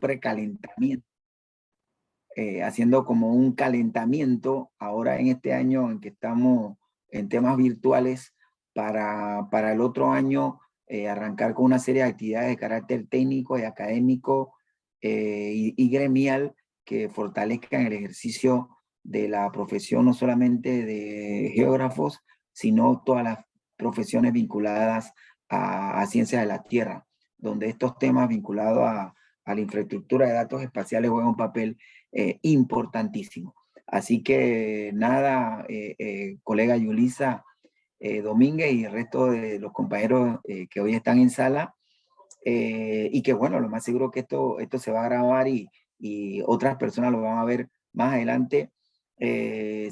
precalentamiento, haciendo como un calentamiento ahora en este año en que estamos en temas virtuales para el otro año arrancar con una serie de actividades de carácter técnico y académico y gremial que fortalezcan el ejercicio de la profesión, no solamente de geógrafos, sino todas las profesiones vinculadas a ciencias de la Tierra, donde estos temas vinculados a la infraestructura de datos espaciales juegan un papel importantísimo. Así que nada, colega Yulisa Domínguez y el resto de los compañeros que hoy están en sala, y que bueno, lo más seguro que esto se va a grabar y otras personas lo van a ver más adelante.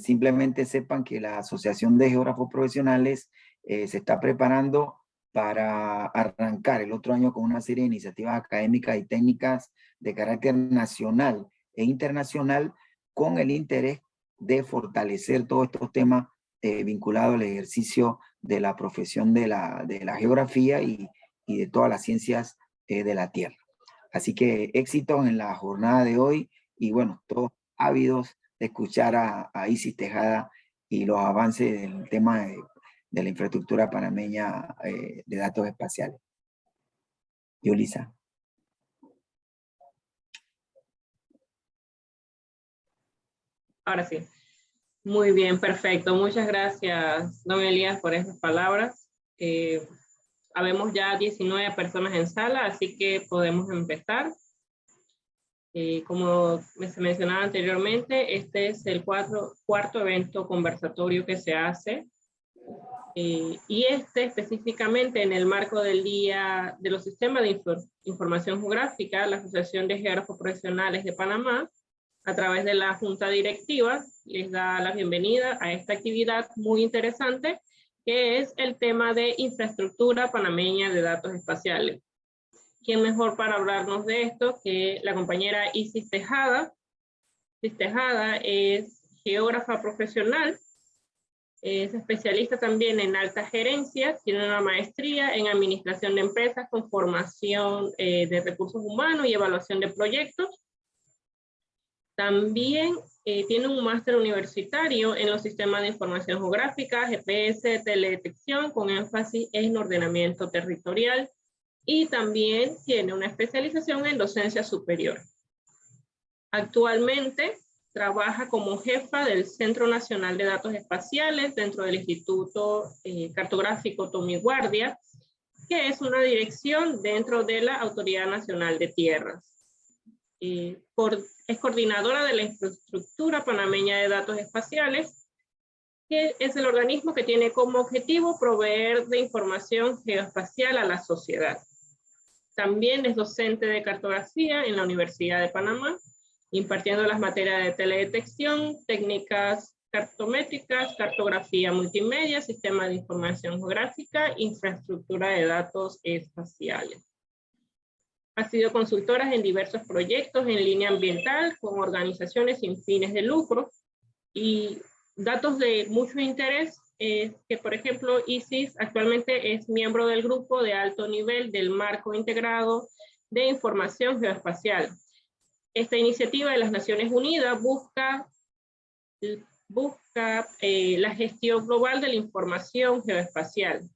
Simplemente sepan que la Asociación de Geógrafos Profesionales se está preparando para arrancar el otro año con una serie de iniciativas académicas y técnicas de carácter nacional e internacional, con el interés de fortalecer todos estos temas vinculados al ejercicio de la profesión de la geografía y de todas las ciencias de la Tierra. Así que éxitos en la jornada de hoy y bueno, todos ávidos de escuchar a Isis Tejada y los avances del tema de la infraestructura panameña de datos espaciales. Yulisa. Ahora sí. Muy bien, perfecto. Muchas gracias, don Elías, por esas palabras. Habemos ya 19 personas en sala, así que podemos empezar. Como se mencionaba anteriormente, este es el cuarto evento conversatorio que se hace. Y específicamente en el marco del Día de los Sistemas de Información Geográfica, la Asociación de Geógrafos Profesionales de Panamá, a través de la Junta Directiva, les da la bienvenida a esta actividad muy interesante, que es el tema de infraestructura panameña de datos espaciales. ¿Quién mejor para hablarnos de esto que la compañera Isis Tejada? Isis Tejada es geógrafa profesional, es especialista también en alta gerencia, tiene una maestría en administración de empresas con formación de recursos humanos y evaluación de proyectos. También tiene un máster universitario en los sistemas de información geográfica, GPS, teledetección, con énfasis en ordenamiento territorial. Y también tiene una especialización en docencia superior. Actualmente trabaja como jefa del Centro Nacional de Datos Espaciales dentro del Instituto Cartográfico Tommy Guardia, que es una dirección dentro de la Autoridad Nacional de Tierras. Es coordinadora de la infraestructura panameña de datos espaciales, que es el organismo que tiene como objetivo proveer de información geoespacial a la sociedad. También es docente de cartografía en la Universidad de Panamá, impartiendo las materias de teledetección, técnicas cartométricas, cartografía multimedia, sistema de información geográfica, infraestructura de datos espaciales. Ha sido consultora en diversos proyectos en línea ambiental con organizaciones sin fines de lucro, y datos de mucho interés es que, por ejemplo, Isis actualmente es miembro del grupo de alto nivel del Marco Integrado de Información Geoespacial. Esta iniciativa de las Naciones Unidas busca la gestión global de la información geoespacial.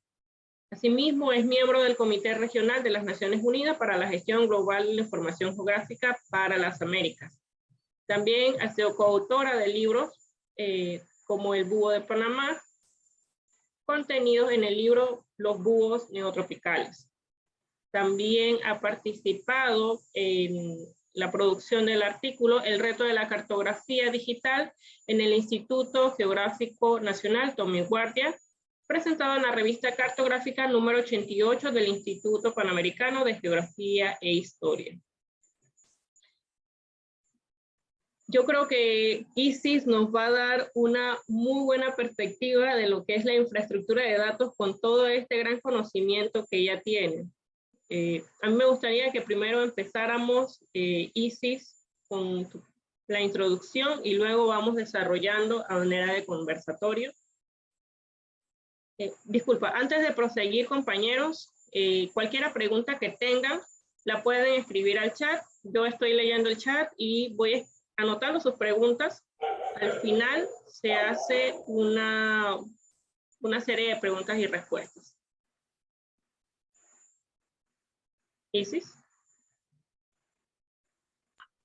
Asimismo, es miembro del Comité Regional de las Naciones Unidas para la Gestión Global de la Información Geográfica para las Américas. También ha sido coautora de libros como El Búho de Panamá, contenidos en el libro Los Búhos Neotropicales. También ha participado en la producción del artículo El reto de la cartografía digital en el Instituto Geográfico Nacional Tommy Guardia, presentado en la revista cartográfica número 88 del Instituto Panamericano de Geografía e Historia. Yo creo que Isis nos va a dar una muy buena perspectiva de lo que es la infraestructura de datos con todo este gran conocimiento que ella tiene. A mí me gustaría que primero empezáramos, Isis, con la introducción y luego vamos desarrollando a manera de conversatorio. Disculpa, antes de proseguir, compañeros, cualquier pregunta que tengan, la pueden escribir al chat. Yo estoy leyendo el chat y voy anotando sus preguntas. Al final se hace una serie de preguntas y respuestas. Isis.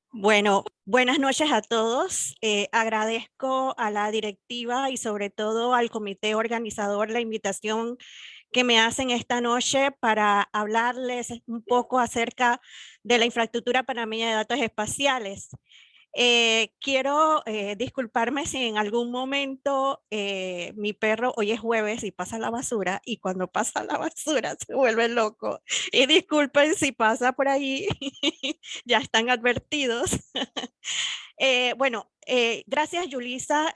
Bueno, buenas noches a todos. Agradezco a la directiva y sobre todo al comité organizador la invitación que me hacen esta noche para hablarles un poco acerca de la infraestructura panameña de datos espaciales. Quiero disculparme si en algún momento mi perro, hoy es jueves y pasa la basura, y cuando pasa la basura se vuelve loco. Y disculpen si pasa por ahí, ya están advertidos. Bueno, gracias Yulisa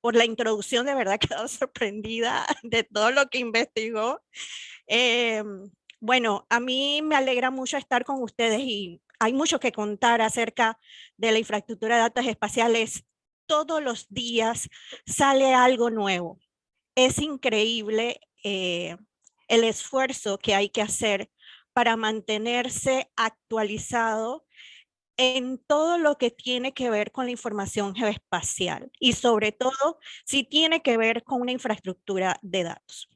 por la introducción, de verdad he quedado sorprendida de todo lo que investigó. Bueno, a mí me alegra mucho estar con ustedes y hay mucho que contar acerca de la infraestructura de datos espaciales. Todos los días sale algo nuevo. Es increíble el esfuerzo que hay que hacer para mantenerse actualizado en todo lo que tiene que ver con la información geoespacial y sobre todo si tiene que ver con una infraestructura de datos.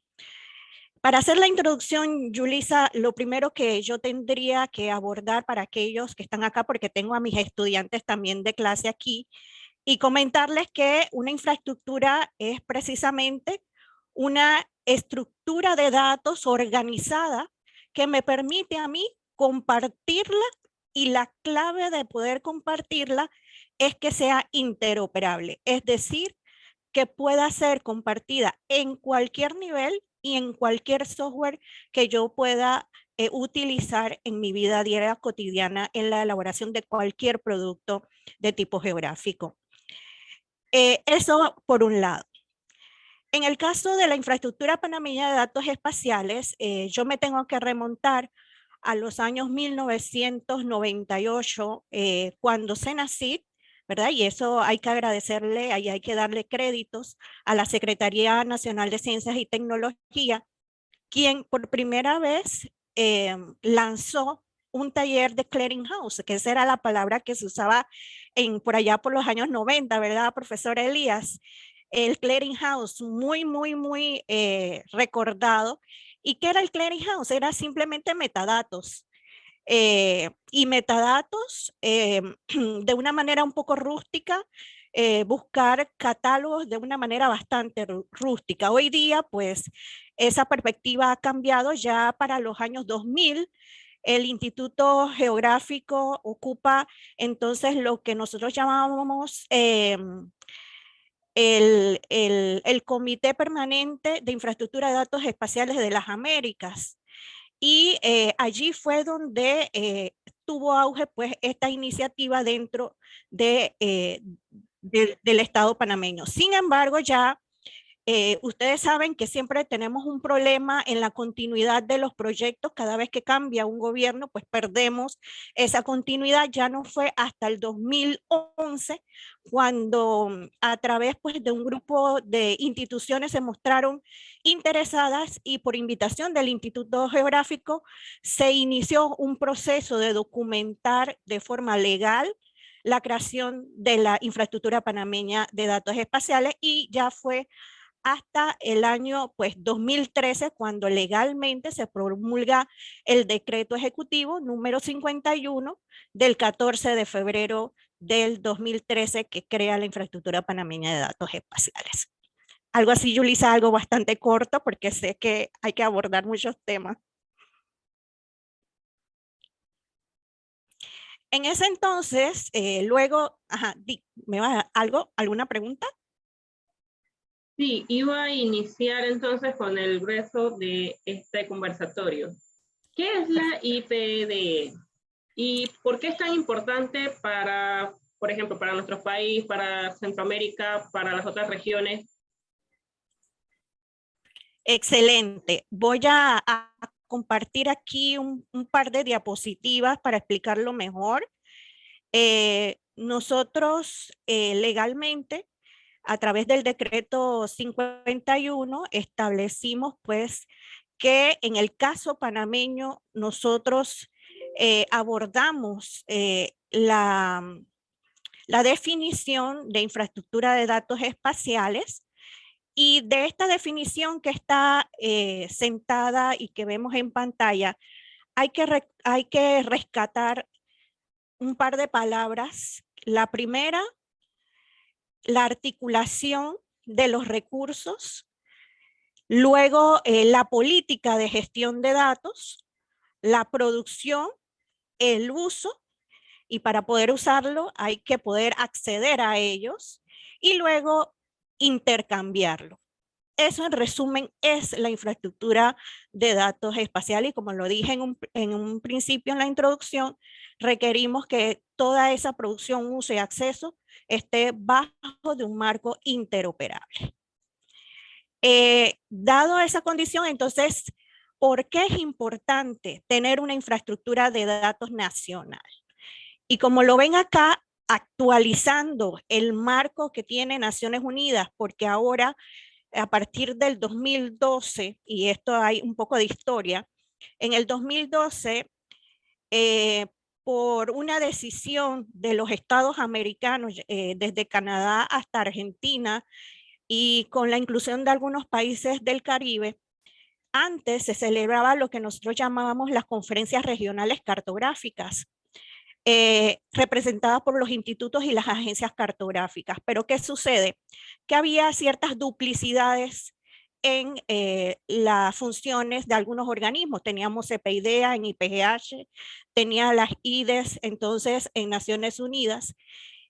Para hacer la introducción, Yulisa, lo primero que yo tendría que abordar para aquellos que están acá, porque tengo a mis estudiantes también de clase aquí, y comentarles que una infraestructura es precisamente una estructura de datos organizada que me permite a mí compartirla, y la clave de poder compartirla es que sea interoperable, es decir, que pueda ser compartida en cualquier nivel y en cualquier software que yo pueda utilizar en mi vida diaria cotidiana en la elaboración de cualquier producto de tipo geográfico. Eso por un lado. En el caso de la infraestructura panameña de datos espaciales, yo me tengo que remontar a los años 1998, cuando CENACYT, ¿verdad? Y eso hay que agradecerle, ahí hay que darle créditos a la Secretaría Nacional de Ciencias y Tecnología, quien por primera vez lanzó un taller de clearinghouse, que esa era la palabra que se usaba por allá por los años 90, ¿verdad, profesor Elías? El clearinghouse, muy recordado. ¿Y qué era el clearinghouse? Era simplemente metadatos. Y metadatos de una manera un poco rústica, buscar catálogos de una manera bastante rústica. Hoy día, pues, esa perspectiva ha cambiado. Ya para los años 2000, el Instituto Geográfico ocupa entonces lo que nosotros llamábamos el Comité Permanente de Infraestructura de Datos Espaciales de las Américas. Y allí fue donde tuvo auge pues esta iniciativa dentro del Estado panameño. Sin embargo, ya ustedes saben que siempre tenemos un problema en la continuidad de los proyectos. Cada vez que cambia un gobierno, pues perdemos esa continuidad. Ya no fue hasta el 2011 cuando a través pues, de un grupo de instituciones se mostraron interesadas y por invitación del Instituto Geográfico se inició un proceso de documentar de forma legal la creación de la infraestructura panameña de datos espaciales, y ya fue hasta el año pues 2013 cuando legalmente se promulga el decreto ejecutivo número 51 del 14 de febrero del 2013 que crea la infraestructura panameña de datos espaciales. Algo así, Yulisa, algo bastante corto porque sé que hay que abordar muchos temas. En ese entonces, luego, ¿me va a alguna pregunta? Sí, iba a iniciar entonces con el grueso de este conversatorio. ¿Qué es la IPDE? ¿Y por qué es tan importante para, por ejemplo, para nuestro país, para Centroamérica, para las otras regiones? Excelente. Voy a compartir aquí un par de diapositivas para explicarlo mejor. Nosotros legalmente, a través del decreto 51, establecimos pues que en el caso panameño nosotros abordamos la definición de infraestructura de datos espaciales, y de esta definición que está sentada y que vemos en pantalla, hay que rescatar un par de palabras. La primera, la articulación de los recursos, luego la política de gestión de datos, la producción, el uso, y para poder usarlo hay que poder acceder a ellos y luego intercambiarlo. Eso en resumen es la infraestructura de datos espaciales, y como lo dije en un principio en la introducción, requerimos que toda esa producción, uso y acceso esté bajo de un marco interoperable. Dado esa condición, entonces, ¿por qué es importante tener una infraestructura de datos nacional? Y como lo ven acá, actualizando el marco que tiene Naciones Unidas, porque ahora a partir del 2012, y esto hay un poco de historia, en el 2012, por una decisión de los estados americanos, desde Canadá hasta Argentina, y con la inclusión de algunos países del Caribe, antes se celebraba lo que nosotros llamábamos las conferencias regionales cartográficas, representadas por los institutos y las agencias cartográficas. Pero ¿qué sucede? Que había ciertas duplicidades en las funciones de algunos organismos. Teníamos CPIDEA en IPGH, tenía las IDES entonces en Naciones Unidas,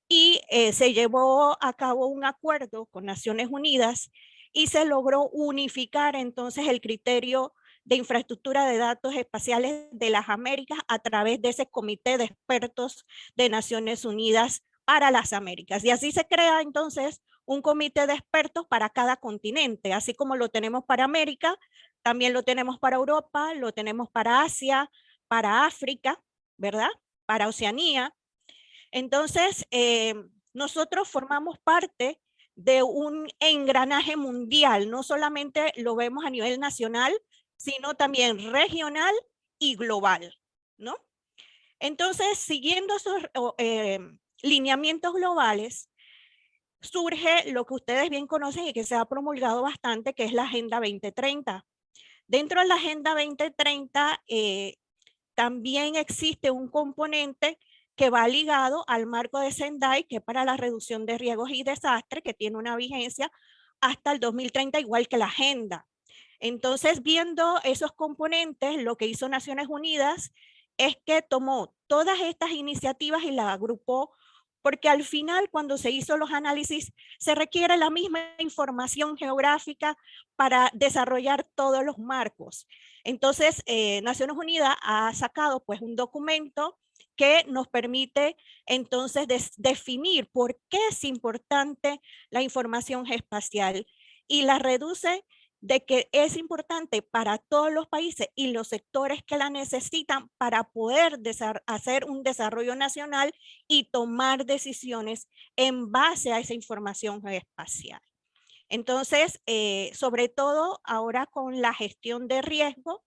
y se llevó a cabo un acuerdo con Naciones Unidas y se logró unificar entonces el criterio de infraestructura de datos espaciales de las Américas a través de ese comité de expertos de Naciones Unidas para las Américas. Y así se crea entonces un comité de expertos para cada continente, así como lo tenemos para América, también lo tenemos para Europa, lo tenemos para Asia, para África, ¿verdad? Para Oceanía. Entonces, nosotros formamos parte de un engranaje mundial, no solamente lo vemos a nivel nacional, sino también regional y global, ¿no? Entonces, siguiendo esos lineamientos globales, surge lo que ustedes bien conocen y que se ha promulgado bastante, que es la Agenda 2030. Dentro de la Agenda 2030 también existe un componente que va ligado al marco de Sendai, que es para la reducción de riesgos y desastres, que tiene una vigencia hasta el 2030, igual que la agenda. Entonces, viendo esos componentes, lo que hizo Naciones Unidas es que tomó todas estas iniciativas y las agrupó, porque al final, cuando se hizo los análisis, se requiere la misma información geográfica para desarrollar todos los marcos. Entonces, Naciones Unidas ha sacado pues un documento que nos permite entonces definir por qué es importante la información espacial, y la reduce de que es importante para todos los países y los sectores que la necesitan para poder hacer un desarrollo nacional y tomar decisiones en base a esa información espacial. Entonces, sobre todo ahora con la gestión de riesgo,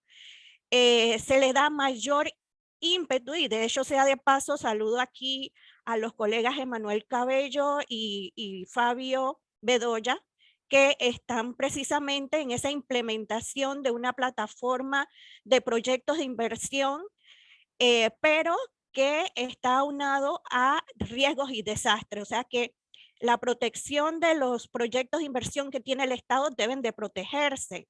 se le da mayor ímpetu, y de hecho sea de paso, saludo aquí a los colegas Emanuel Cabello y Fabio Bedoya, que están precisamente en esa implementación de una plataforma de proyectos de inversión, pero que está aunado a riesgos y desastres. O sea que la protección de los proyectos de inversión que tiene el Estado deben de protegerse.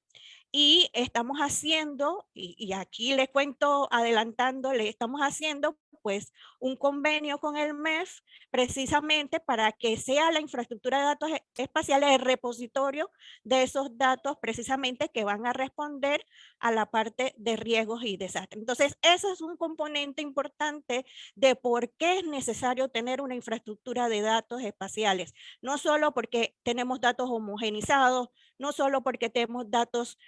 Y estamos haciendo, y aquí les cuento adelantando, le estamos haciendo pues un convenio con el MEF precisamente para que sea la infraestructura de datos espaciales el repositorio de esos datos precisamente que van a responder a la parte de riesgos y desastres. Entonces, eso es un componente importante de por qué es necesario tener una infraestructura de datos espaciales. No solo porque tenemos datos homogenizados, no solo porque tenemos datos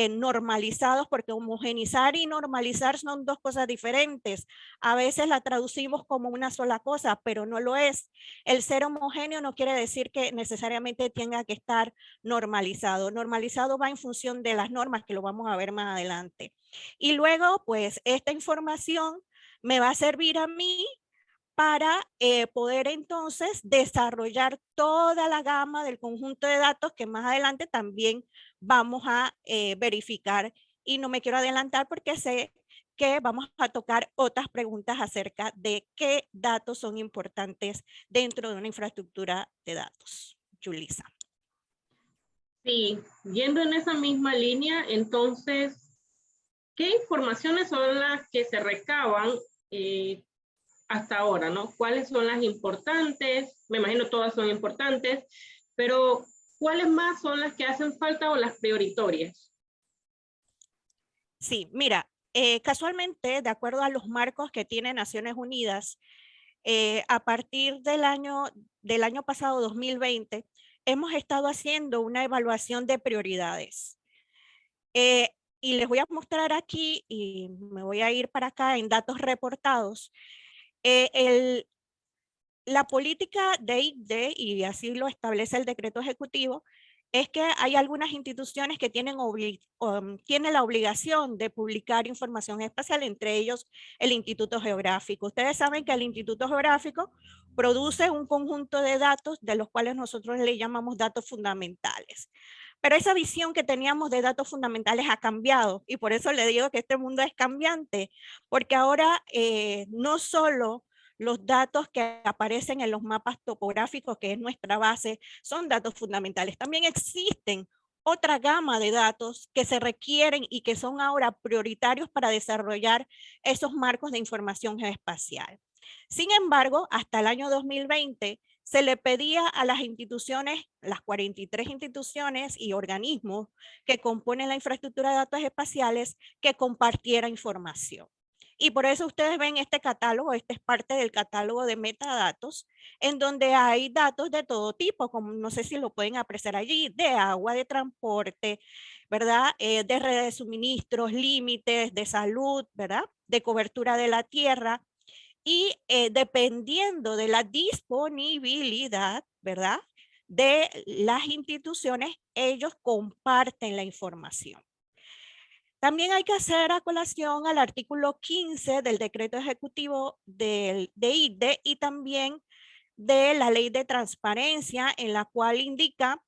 normalizados, porque homogenizar y normalizar son dos cosas diferentes. A veces la traducimos como una sola cosa, pero no lo es. El ser homogéneo no quiere decir que necesariamente tenga que estar normalizado. Normalizado va en función de las normas, que lo vamos a ver más adelante. Y luego, pues, esta información me va a servir a mí para poder entonces desarrollar toda la gama del conjunto de datos que más adelante también vamos a verificar. Y no me quiero adelantar porque sé que vamos a tocar otras preguntas acerca de qué datos son importantes dentro de una infraestructura de datos. Julissa. Sí, yendo en esa misma línea, entonces, ¿qué informaciones son las que se recaban hasta ahora, ¿no? ¿Cuáles son las importantes? Me imagino todas son importantes, pero ¿cuáles más son las que hacen falta o las prioritorias? Sí, mira, casualmente, de acuerdo a los marcos que tiene Naciones Unidas, a partir del año pasado, 2020, hemos estado haciendo una evaluación de prioridades. Y les voy a mostrar aquí, y me voy a ir para acá en datos reportados, la política de ICDE, y así lo establece el decreto ejecutivo, es que hay algunas instituciones que tienen la obligación de publicar información espacial, entre ellos el Instituto Geográfico. Ustedes saben que el Instituto Geográfico produce un conjunto de datos de los cuales nosotros le llamamos datos fundamentales. Pero esa visión que teníamos de datos fundamentales ha cambiado, y por eso le digo que este mundo es cambiante, porque ahora no solo los datos que aparecen en los mapas topográficos, que es nuestra base, son datos fundamentales. También existen otra gama de datos que se requieren y que son ahora prioritarios para desarrollar esos marcos de información geoespacial. Sin embargo, hasta el año 2020 se le pedía a las instituciones, las 43 instituciones y organismos que componen la infraestructura de datos espaciales, que compartiera información. Y por eso ustedes ven este catálogo, este es parte del catálogo de metadatos, en donde hay datos de todo tipo, como no sé si lo pueden apreciar allí, de agua, de transporte, ¿verdad? De redes de suministros, límites, de salud, ¿verdad? De cobertura de la tierra. Y dependiendo de la disponibilidad, ¿verdad? De las instituciones, ellos comparten la información. También hay que hacer a colación al artículo 15 del decreto ejecutivo de ICDE y también de la ley de transparencia, en la cual indica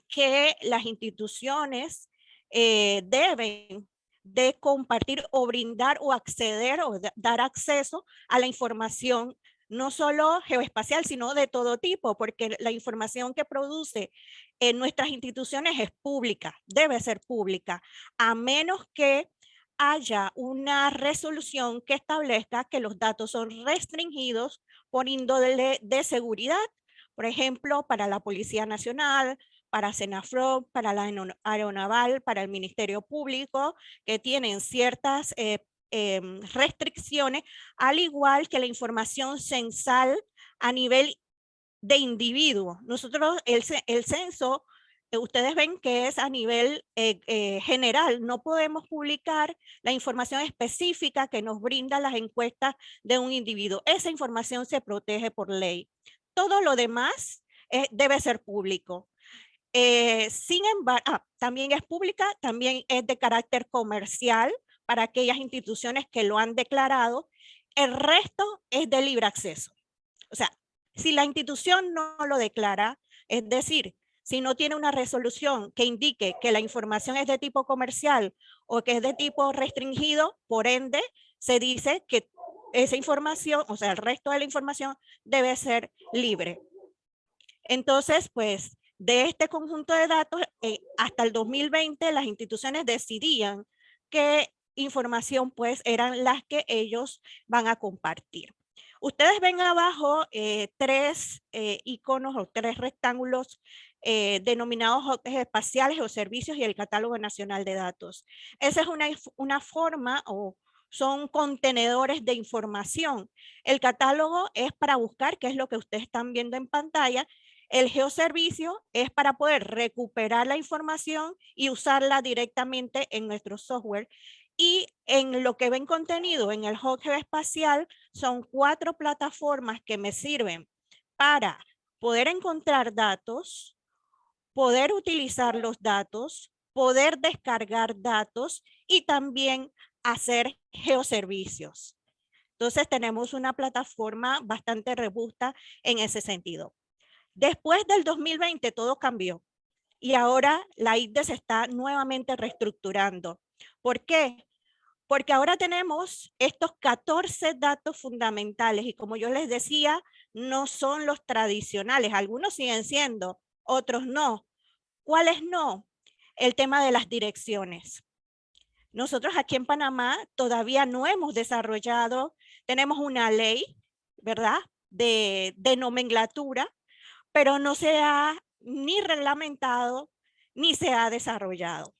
que las instituciones deben de compartir o brindar o acceder o dar acceso a la información no solo geoespacial, sino de todo tipo, porque la información que produce en nuestras instituciones es pública, debe ser pública, a menos que haya una resolución que establezca que los datos son restringidos por índole de seguridad, por ejemplo, para la Policía Nacional, para Senafrog, para la Aeronaval, para el Ministerio Público, que tienen ciertas restricciones, al igual que la información censal a nivel de individuo. Nosotros, el censo, ustedes ven que es a nivel general. No podemos publicar la información específica que nos brinda las encuestas de un individuo. Esa información se protege por ley. Todo lo demás debe ser público. Sin embargo, también es pública, también es de carácter comercial para aquellas instituciones que lo han declarado. El resto es de libre acceso. O sea, si la institución no lo declara, es decir, si no tiene una resolución que indique que la información es de tipo comercial o que es de tipo restringido, por ende, se dice que esa información, o sea, el resto de la información debe ser libre. Entonces, pues, de este conjunto de datos, hasta el 2020 las instituciones decidían qué información pues eran las que ellos van a compartir. Ustedes ven abajo tres iconos o tres rectángulos denominados objetos espaciales o servicios y el Catálogo Nacional de Datos. Esa es una forma o son contenedores de información. El catálogo es para buscar, que es lo que ustedes están viendo en pantalla. El geoservicio es para poder recuperar la información y usarla directamente en nuestro software. Y en lo que ven contenido en el hub geoespacial son 4 plataformas que me sirven para poder encontrar datos, poder utilizar los datos, poder descargar datos y también hacer geoservicios. Entonces tenemos una plataforma bastante robusta en ese sentido. Después del 2020 todo cambió y ahora la ICDE se está nuevamente reestructurando. ¿Por qué? Porque ahora tenemos estos 14 datos fundamentales y como yo les decía, no son los tradicionales. Algunos siguen siendo, otros no. ¿Cuáles no? El tema de las direcciones. Nosotros aquí en Panamá todavía no hemos desarrollado, tenemos una ley, ¿verdad? De nomenclatura, pero no se ha ni reglamentado ni se ha desarrollado.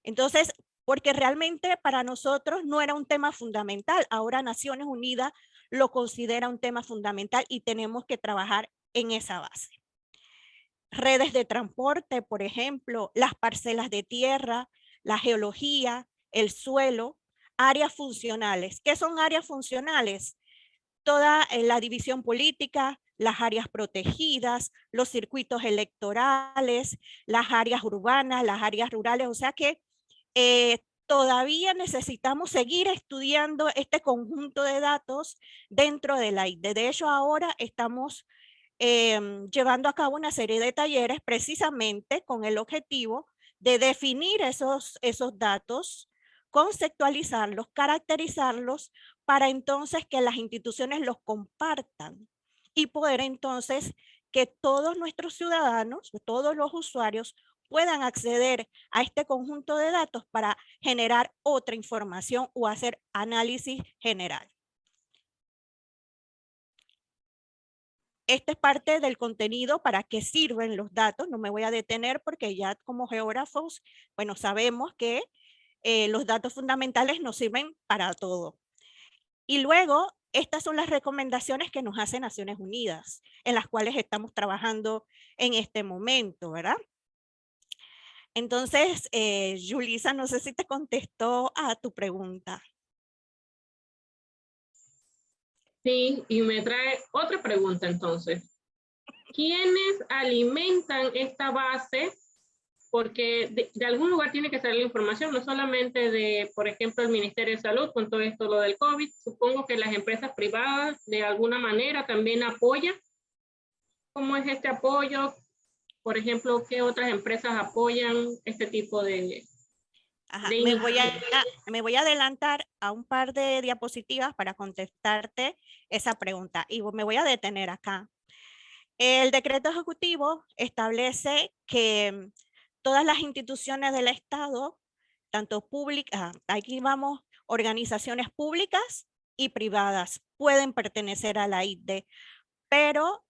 Entonces, porque realmente para nosotros no era un tema fundamental. Ahora Naciones Unidas lo considera un tema fundamental y tenemos que trabajar en esa base. Redes de transporte, por ejemplo, las parcelas de tierra, la geología, el suelo, áreas funcionales. ¿Qué son áreas funcionales? Toda la división política, las áreas protegidas, los circuitos electorales, las áreas urbanas, las áreas rurales. O sea que todavía necesitamos seguir estudiando este conjunto de datos dentro de la ICDE. De hecho, ahora estamos llevando a cabo una serie de talleres precisamente con el objetivo de definir esos datos, conceptualizarlos, caracterizarlos, para entonces que las instituciones los compartan y poder entonces que todos nuestros ciudadanos, todos los usuarios puedan acceder a este conjunto de datos para generar otra información o hacer análisis general. Este es parte del contenido, para qué sirven los datos. No me voy a detener porque ya como geógrafos, bueno, sabemos que los datos fundamentales nos sirven para todo. Y luego, estas son las recomendaciones que nos hace Naciones Unidas, en las cuales estamos trabajando en este momento, ¿verdad? Entonces, Yulisa, no sé si te contestó a tu pregunta. Sí, y me trae otra pregunta entonces. ¿Quiénes alimentan esta base? Porque de algún lugar tiene que salir la información, no solamente de, por ejemplo, el Ministerio de Salud con todo esto, lo del COVID. Supongo que las empresas privadas de alguna manera también apoyan. ¿Cómo es este apoyo? Por ejemplo, ¿qué otras empresas apoyan este tipo de... Ajá, me voy a adelantar a un par de diapositivas para contestarte esa pregunta y me voy a detener acá. El decreto ejecutivo establece que todas las instituciones del Estado, tanto públicas, aquí vamos, organizaciones públicas y privadas, pueden pertenecer a la ICDE, pero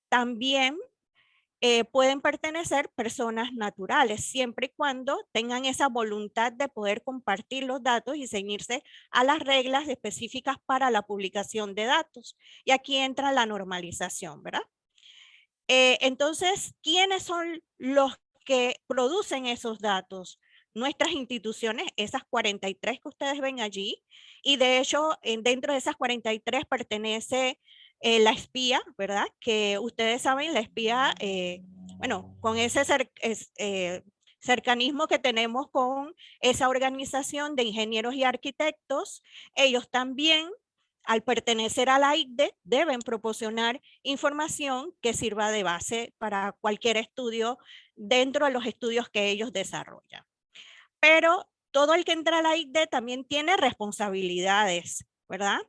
también pueden pertenecer personas naturales, siempre y cuando tengan esa voluntad de poder compartir los datos y ceñirse a las reglas específicas para la publicación de datos. Y aquí entra la normalización, ¿verdad? Entonces, ¿quiénes son los que producen esos datos? Nuestras instituciones, esas 43 que ustedes ven allí, y de hecho, dentro de esas 43 pertenece la espía, ¿verdad? Que ustedes saben, la espía, bueno, con ese cercanismo que tenemos con esa organización de ingenieros y arquitectos, ellos también, al pertenecer a la ICDE, deben proporcionar información que sirva de base para cualquier estudio dentro de los estudios que ellos desarrollan. Pero todo el que entra a la ICDE también tiene responsabilidades, ¿verdad?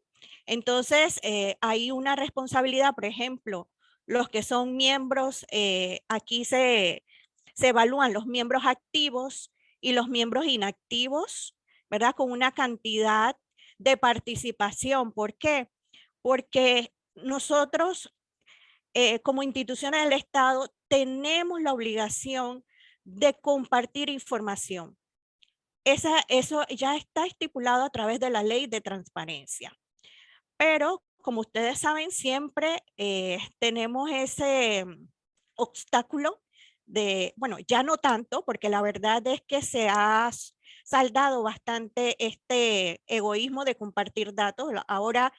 Entonces, hay una responsabilidad, por ejemplo, los que son miembros, aquí se evalúan los miembros activos y los miembros inactivos, ¿verdad? Con una cantidad de participación. ¿Por qué? Porque nosotros, como instituciones del Estado, tenemos la obligación de compartir información. Eso ya está estipulado a través de la ley de transparencia. Pero, como ustedes saben, siempre tenemos ese obstáculo de, bueno, ya no tanto, porque la verdad es que se ha saldado bastante este egoísmo de compartir datos. Ahora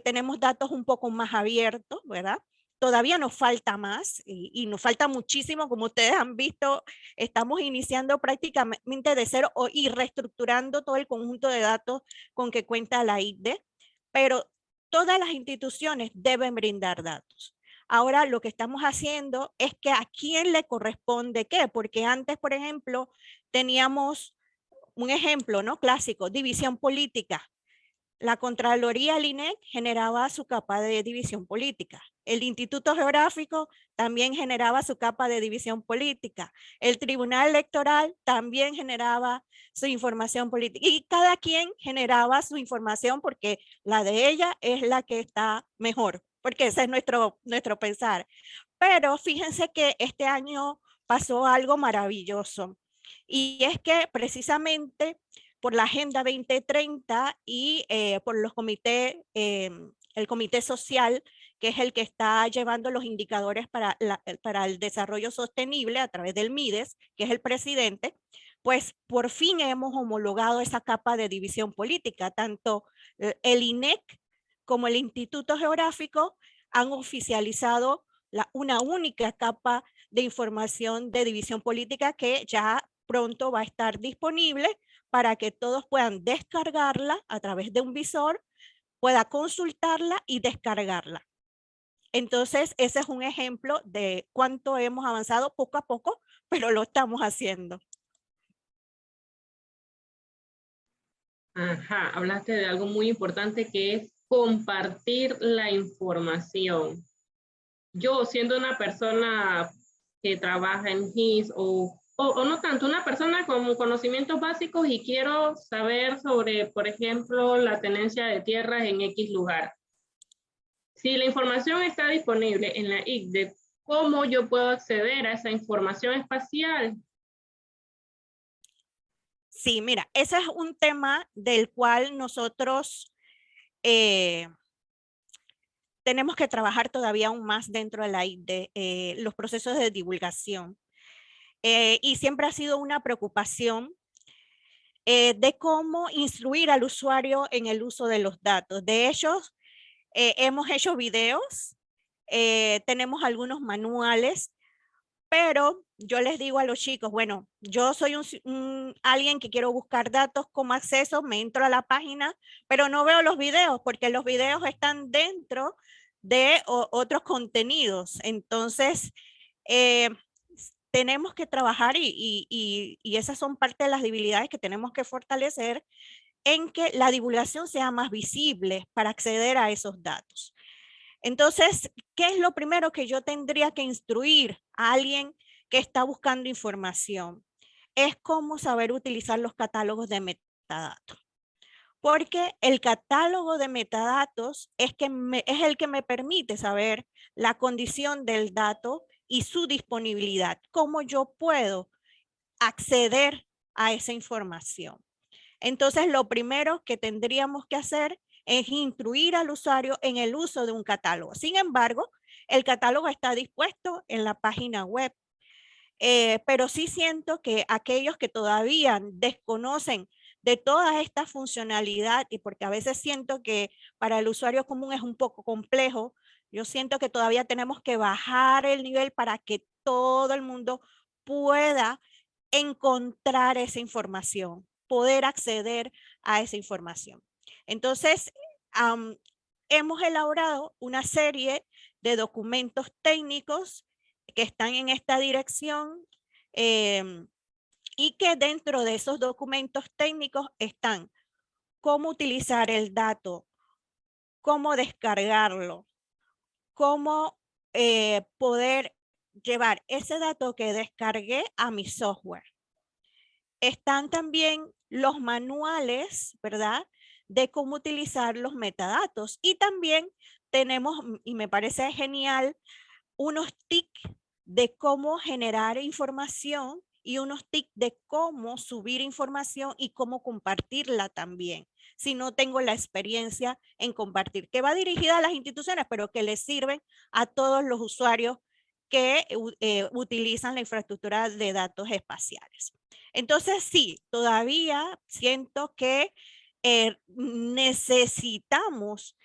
tenemos datos un poco más abiertos, ¿verdad? todavía nos falta más y nos falta muchísimo, como ustedes han visto, estamos iniciando prácticamente de cero y reestructurando todo el conjunto de datos con que cuenta la ICDE, pero todas las instituciones deben brindar datos. Ahora lo que estamos haciendo es que a quién le corresponde qué, porque antes, por ejemplo, teníamos un ejemplo, ¿no? Clásico, división política. La Contraloría, el INEC, generaba su capa de división política. El Instituto Geográfico también generaba su capa de división política. El Tribunal Electoral también generaba su información política. Y cada quien generaba su información porque la de ella es la que está mejor, porque ese es nuestro pensar. Pero fíjense que este año pasó algo maravilloso. Y es que precisamente por la Agenda 2030 y por los comités, el Comité Social, que es el que está llevando los indicadores para el desarrollo sostenible a través del MIDES, que es el presidente, pues por fin hemos homologado esa capa de división política. Tanto el INEC como el Instituto Geográfico han oficializado una única capa de información de división política que ya pronto va a estar disponible para que todos puedan descargarla a través de un visor, pueda consultarla y descargarla. Entonces, ese es un ejemplo de cuánto hemos avanzado poco a poco, pero lo estamos haciendo. Ajá, hablaste de algo muy importante que es compartir la información. Yo, siendo una persona que trabaja en GIS o no tanto, una persona con conocimientos básicos y quiero saber sobre, por ejemplo, la tenencia de tierras en X lugar. Si la información está disponible en la ICDE, ¿cómo yo puedo acceder a esa información espacial? Sí, mira, ese es un tema del cual nosotros tenemos que trabajar todavía aún más dentro de la ICDE, los procesos de divulgación. Y siempre ha sido una preocupación de cómo instruir al usuario en el uso de los datos. De hecho, hemos hecho videos, tenemos algunos manuales, pero yo les digo a los chicos, bueno, yo soy alguien que quiero buscar datos como acceso, me entro a la página, pero no veo los videos porque los videos están dentro de otros contenidos. Entonces, tenemos que trabajar y esas son parte de las debilidades que tenemos que fortalecer en que la divulgación sea más visible para acceder a esos datos. Entonces, ¿qué es lo primero que yo tendría que instruir a alguien que está buscando información? Es cómo saber utilizar los catálogos de metadatos. Porque el catálogo de metadatos es el que me permite saber la condición del dato y su disponibilidad. Cómo yo puedo acceder a esa información. Entonces, lo primero que tendríamos que hacer es instruir al usuario en el uso de un catálogo. Sin embargo, el catálogo está dispuesto en la página web, pero sí siento que aquellos que todavía desconocen de toda esta funcionalidad y porque a veces siento que para el usuario común es un poco complejo, yo siento que todavía tenemos que bajar el nivel para que todo el mundo pueda encontrar esa información, poder acceder a esa información. Entonces, hemos elaborado una serie de documentos técnicos que están en esta dirección y que dentro de esos documentos técnicos están cómo utilizar el dato, cómo descargarlo, cómo poder llevar ese dato que descargué a mi software. Están también los manuales, ¿verdad? De cómo utilizar los metadatos. Y también tenemos, y me parece genial, unos tips de cómo generar información y unos tips de cómo subir información y cómo compartirla también. Si no tengo la experiencia en compartir, que va dirigida a las instituciones, pero que les sirven a todos los usuarios que utilizan la infraestructura de datos espaciales. Entonces, sí, todavía siento que necesitamos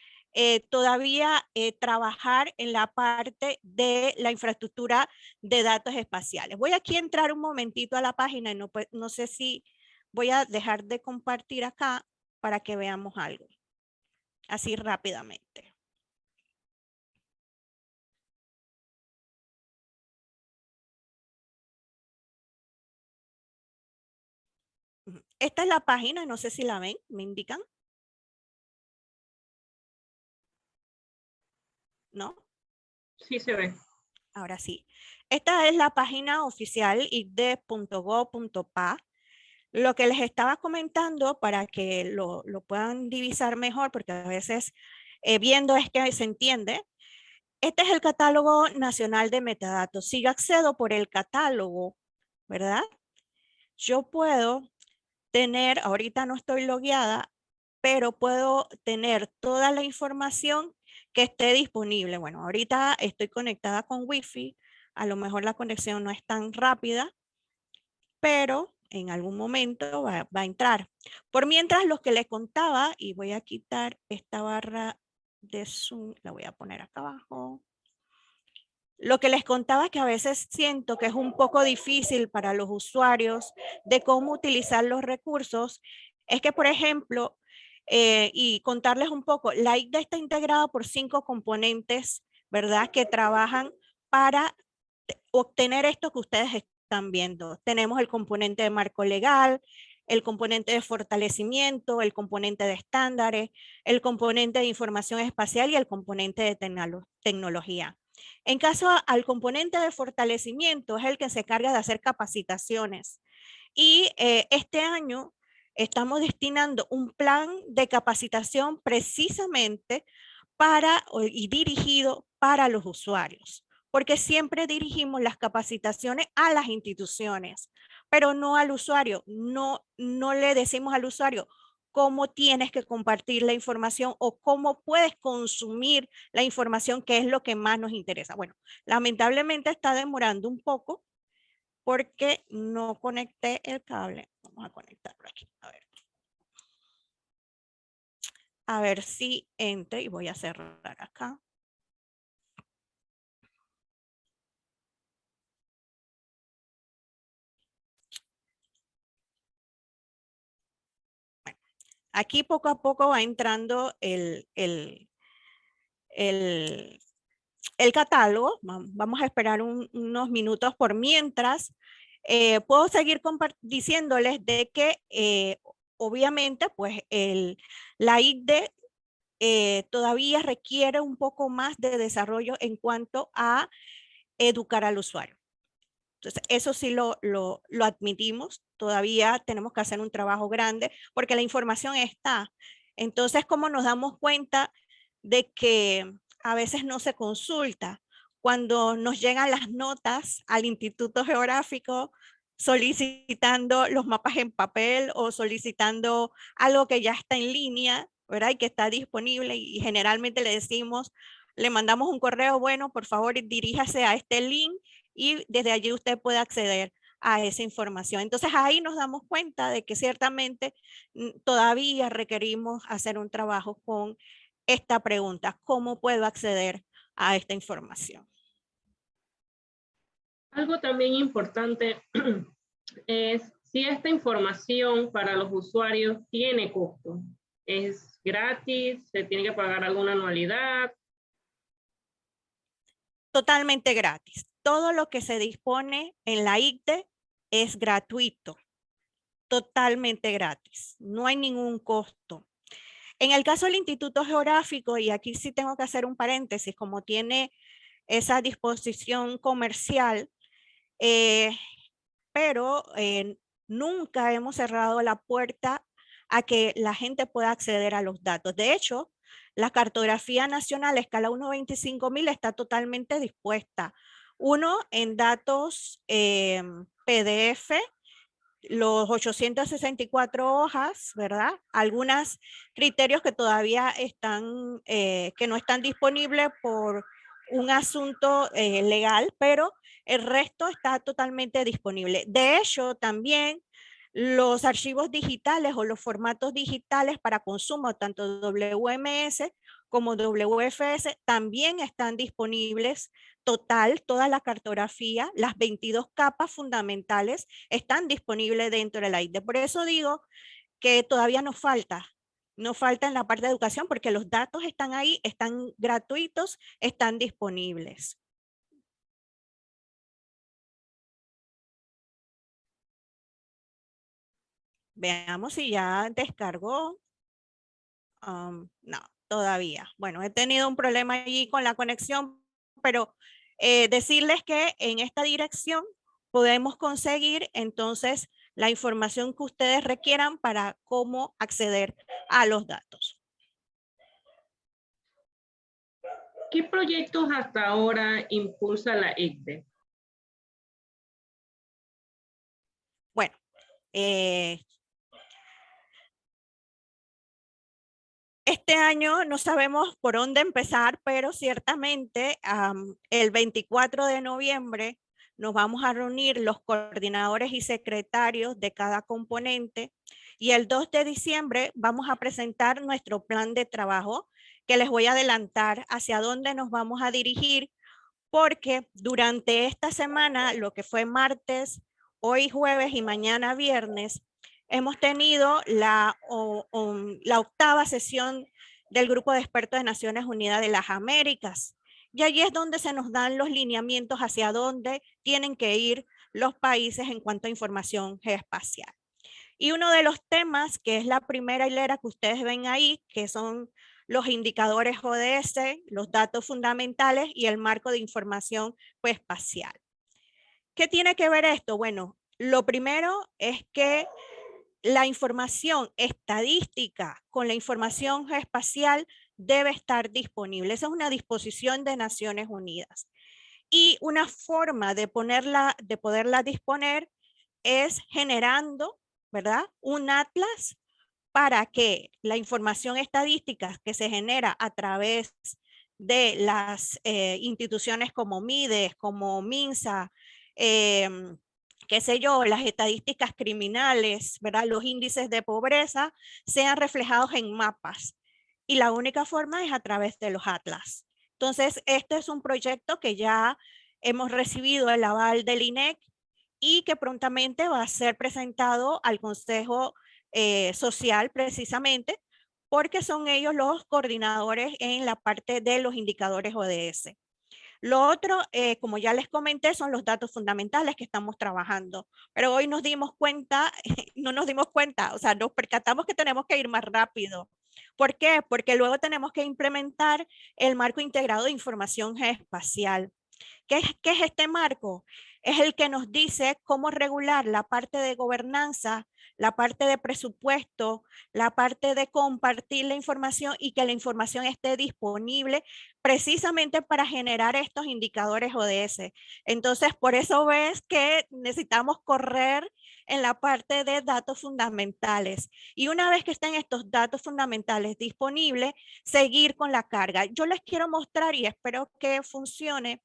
todavía trabajar en la parte de la infraestructura de datos espaciales. Voy aquí a entrar un momentito a la página y no sé si voy a dejar de compartir acá para que veamos algo, así rápidamente. Esta es la página, no sé si la ven, ¿me indican? ¿No? Sí se ve. Ahora sí. Esta es la página oficial icde.gov.pa. Lo que les estaba comentando para que lo puedan divisar mejor, porque a veces viendo es que se entiende. Este es el catálogo nacional de metadatos. Si yo accedo por el catálogo, ¿verdad? Yo puedo tener, ahorita no estoy logueada, pero puedo tener toda la información que esté disponible. Bueno, ahorita estoy conectada con Wi-Fi, a lo mejor la conexión no es tan rápida, pero en algún momento va a entrar. Por mientras, los que les contaba, y voy a quitar esta barra de Zoom, la voy a poner acá abajo. Lo que les contaba que a veces siento que es un poco difícil para los usuarios de cómo utilizar los recursos, es que, por ejemplo, y contarles un poco, la ICDE está integrada por 5 componentes, ¿verdad? Que trabajan para obtener esto que ustedes están viendo. Tenemos el componente de marco legal, el componente de fortalecimiento, el componente de estándares, el componente de información espacial y el componente de tecnología. En caso al componente de fortalecimiento, es el que se encarga de hacer capacitaciones. Y este año estamos destinando un plan de capacitación precisamente para y dirigido para los usuarios, porque siempre dirigimos las capacitaciones a las instituciones, pero no al usuario. No le decimos al usuario cómo tienes que compartir la información o cómo puedes consumir la información, que es lo que más nos interesa. Bueno, lamentablemente está demorando un poco porque no conecté el cable. Vamos a conectarlo aquí. A ver si entre y voy a cerrar acá. Bueno, aquí poco a poco va entrando el catálogo. Vamos a esperar unos minutos por mientras. Puedo seguir diciéndoles de que obviamente pues la ICDE todavía requiere un poco más de desarrollo en cuanto a educar al usuario. Entonces, eso sí lo admitimos. Todavía tenemos que hacer un trabajo grande porque la información está. Entonces, ¿cómo nos damos cuenta de que a veces no se consulta? Cuando nos llegan las notas al Instituto Geográfico solicitando los mapas en papel o solicitando algo que ya está en línea, ¿verdad? Y que está disponible, y generalmente le decimos, le mandamos un correo, bueno, por favor diríjase a este link y desde allí usted puede acceder a esa información. Entonces ahí nos damos cuenta de que ciertamente todavía requerimos hacer un trabajo con esta pregunta: ¿cómo puedo acceder a esta información? Algo también importante es si esta información para los usuarios tiene costo. ¿Es gratis? ¿Se tiene que pagar alguna anualidad? Totalmente gratis. Todo lo que se dispone en la ICDE es gratuito, totalmente gratis. No hay ningún costo. En el caso del Instituto Geográfico, y aquí sí tengo que hacer un paréntesis, como tiene esa disposición comercial, pero nunca hemos cerrado la puerta a que la gente pueda acceder a los datos. De hecho, la cartografía nacional escala 1.25.000 está totalmente dispuesta. Uno, en datos PDF, los 864 hojas, ¿verdad? Algunos criterios que todavía están, que no están disponibles por un asunto legal, pero el resto está totalmente disponible. De hecho, también los archivos digitales o los formatos digitales para consumo, tanto WMS como WFS también están disponibles. Total, toda la cartografía, las 22 capas fundamentales están disponibles dentro de la IDE. Por eso digo que todavía nos falta. Nos falta en la parte de educación porque los datos están ahí, están gratuitos, están disponibles. Veamos si ya descargó. No, todavía. Bueno, he tenido un problema allí con la conexión, pero decirles que en esta dirección podemos conseguir entonces la información que ustedes requieran para cómo acceder a los datos. ¿Qué proyectos hasta ahora impulsa la ICDE? Bueno, este año no sabemos por dónde empezar, pero ciertamente el 24 de noviembre nos vamos a reunir los coordinadores y secretarios de cada componente y el 2 de diciembre vamos a presentar nuestro plan de trabajo que les voy a adelantar hacia dónde nos vamos a dirigir porque durante esta semana, lo que fue martes, hoy jueves y mañana viernes, hemos tenido la 8ª sesión del Grupo de Expertos de Naciones Unidas de las Américas. Y allí es donde se nos dan los lineamientos hacia dónde tienen que ir los países en cuanto a información geoespacial. Y uno de los temas, que es la primera hilera que ustedes ven ahí, que son los indicadores ODS, los datos fundamentales y el marco de información espacial. ¿Qué tiene que ver esto? Bueno, lo primero es que la información estadística con la información geoespacial debe estar disponible. Esa es una disposición de Naciones Unidas. Y una forma de poderla disponer es generando, ¿verdad?, un atlas para que la información estadística que se genera a través de las instituciones como MIDES, como MINSA, qué sé yo, las estadísticas criminales, ¿verdad?, los índices de pobreza, sean reflejados en mapas. Y la única forma es a través de los atlas. Entonces, este es un proyecto que ya hemos recibido el aval del INEC y que prontamente va a ser presentado al Consejo Social precisamente porque son ellos los coordinadores en la parte de los indicadores ODS. Lo otro, como ya les comenté, son los datos fundamentales que estamos trabajando, pero hoy nos dimos cuenta, no nos dimos cuenta, o sea, nos percatamos que tenemos que ir más rápido. ¿Por qué? Porque luego tenemos que implementar el marco integrado de información geoespacial. ¿Qué es este marco? Es el que nos dice cómo regular la parte de gobernanza, la parte de presupuesto, la parte de compartir la información y que la información esté disponible precisamente para generar estos indicadores ODS. Entonces, por eso ves que necesitamos correr en la parte de datos fundamentales. Y una vez que estén estos datos fundamentales disponibles, seguir con la carga. Yo les quiero mostrar y espero que funcione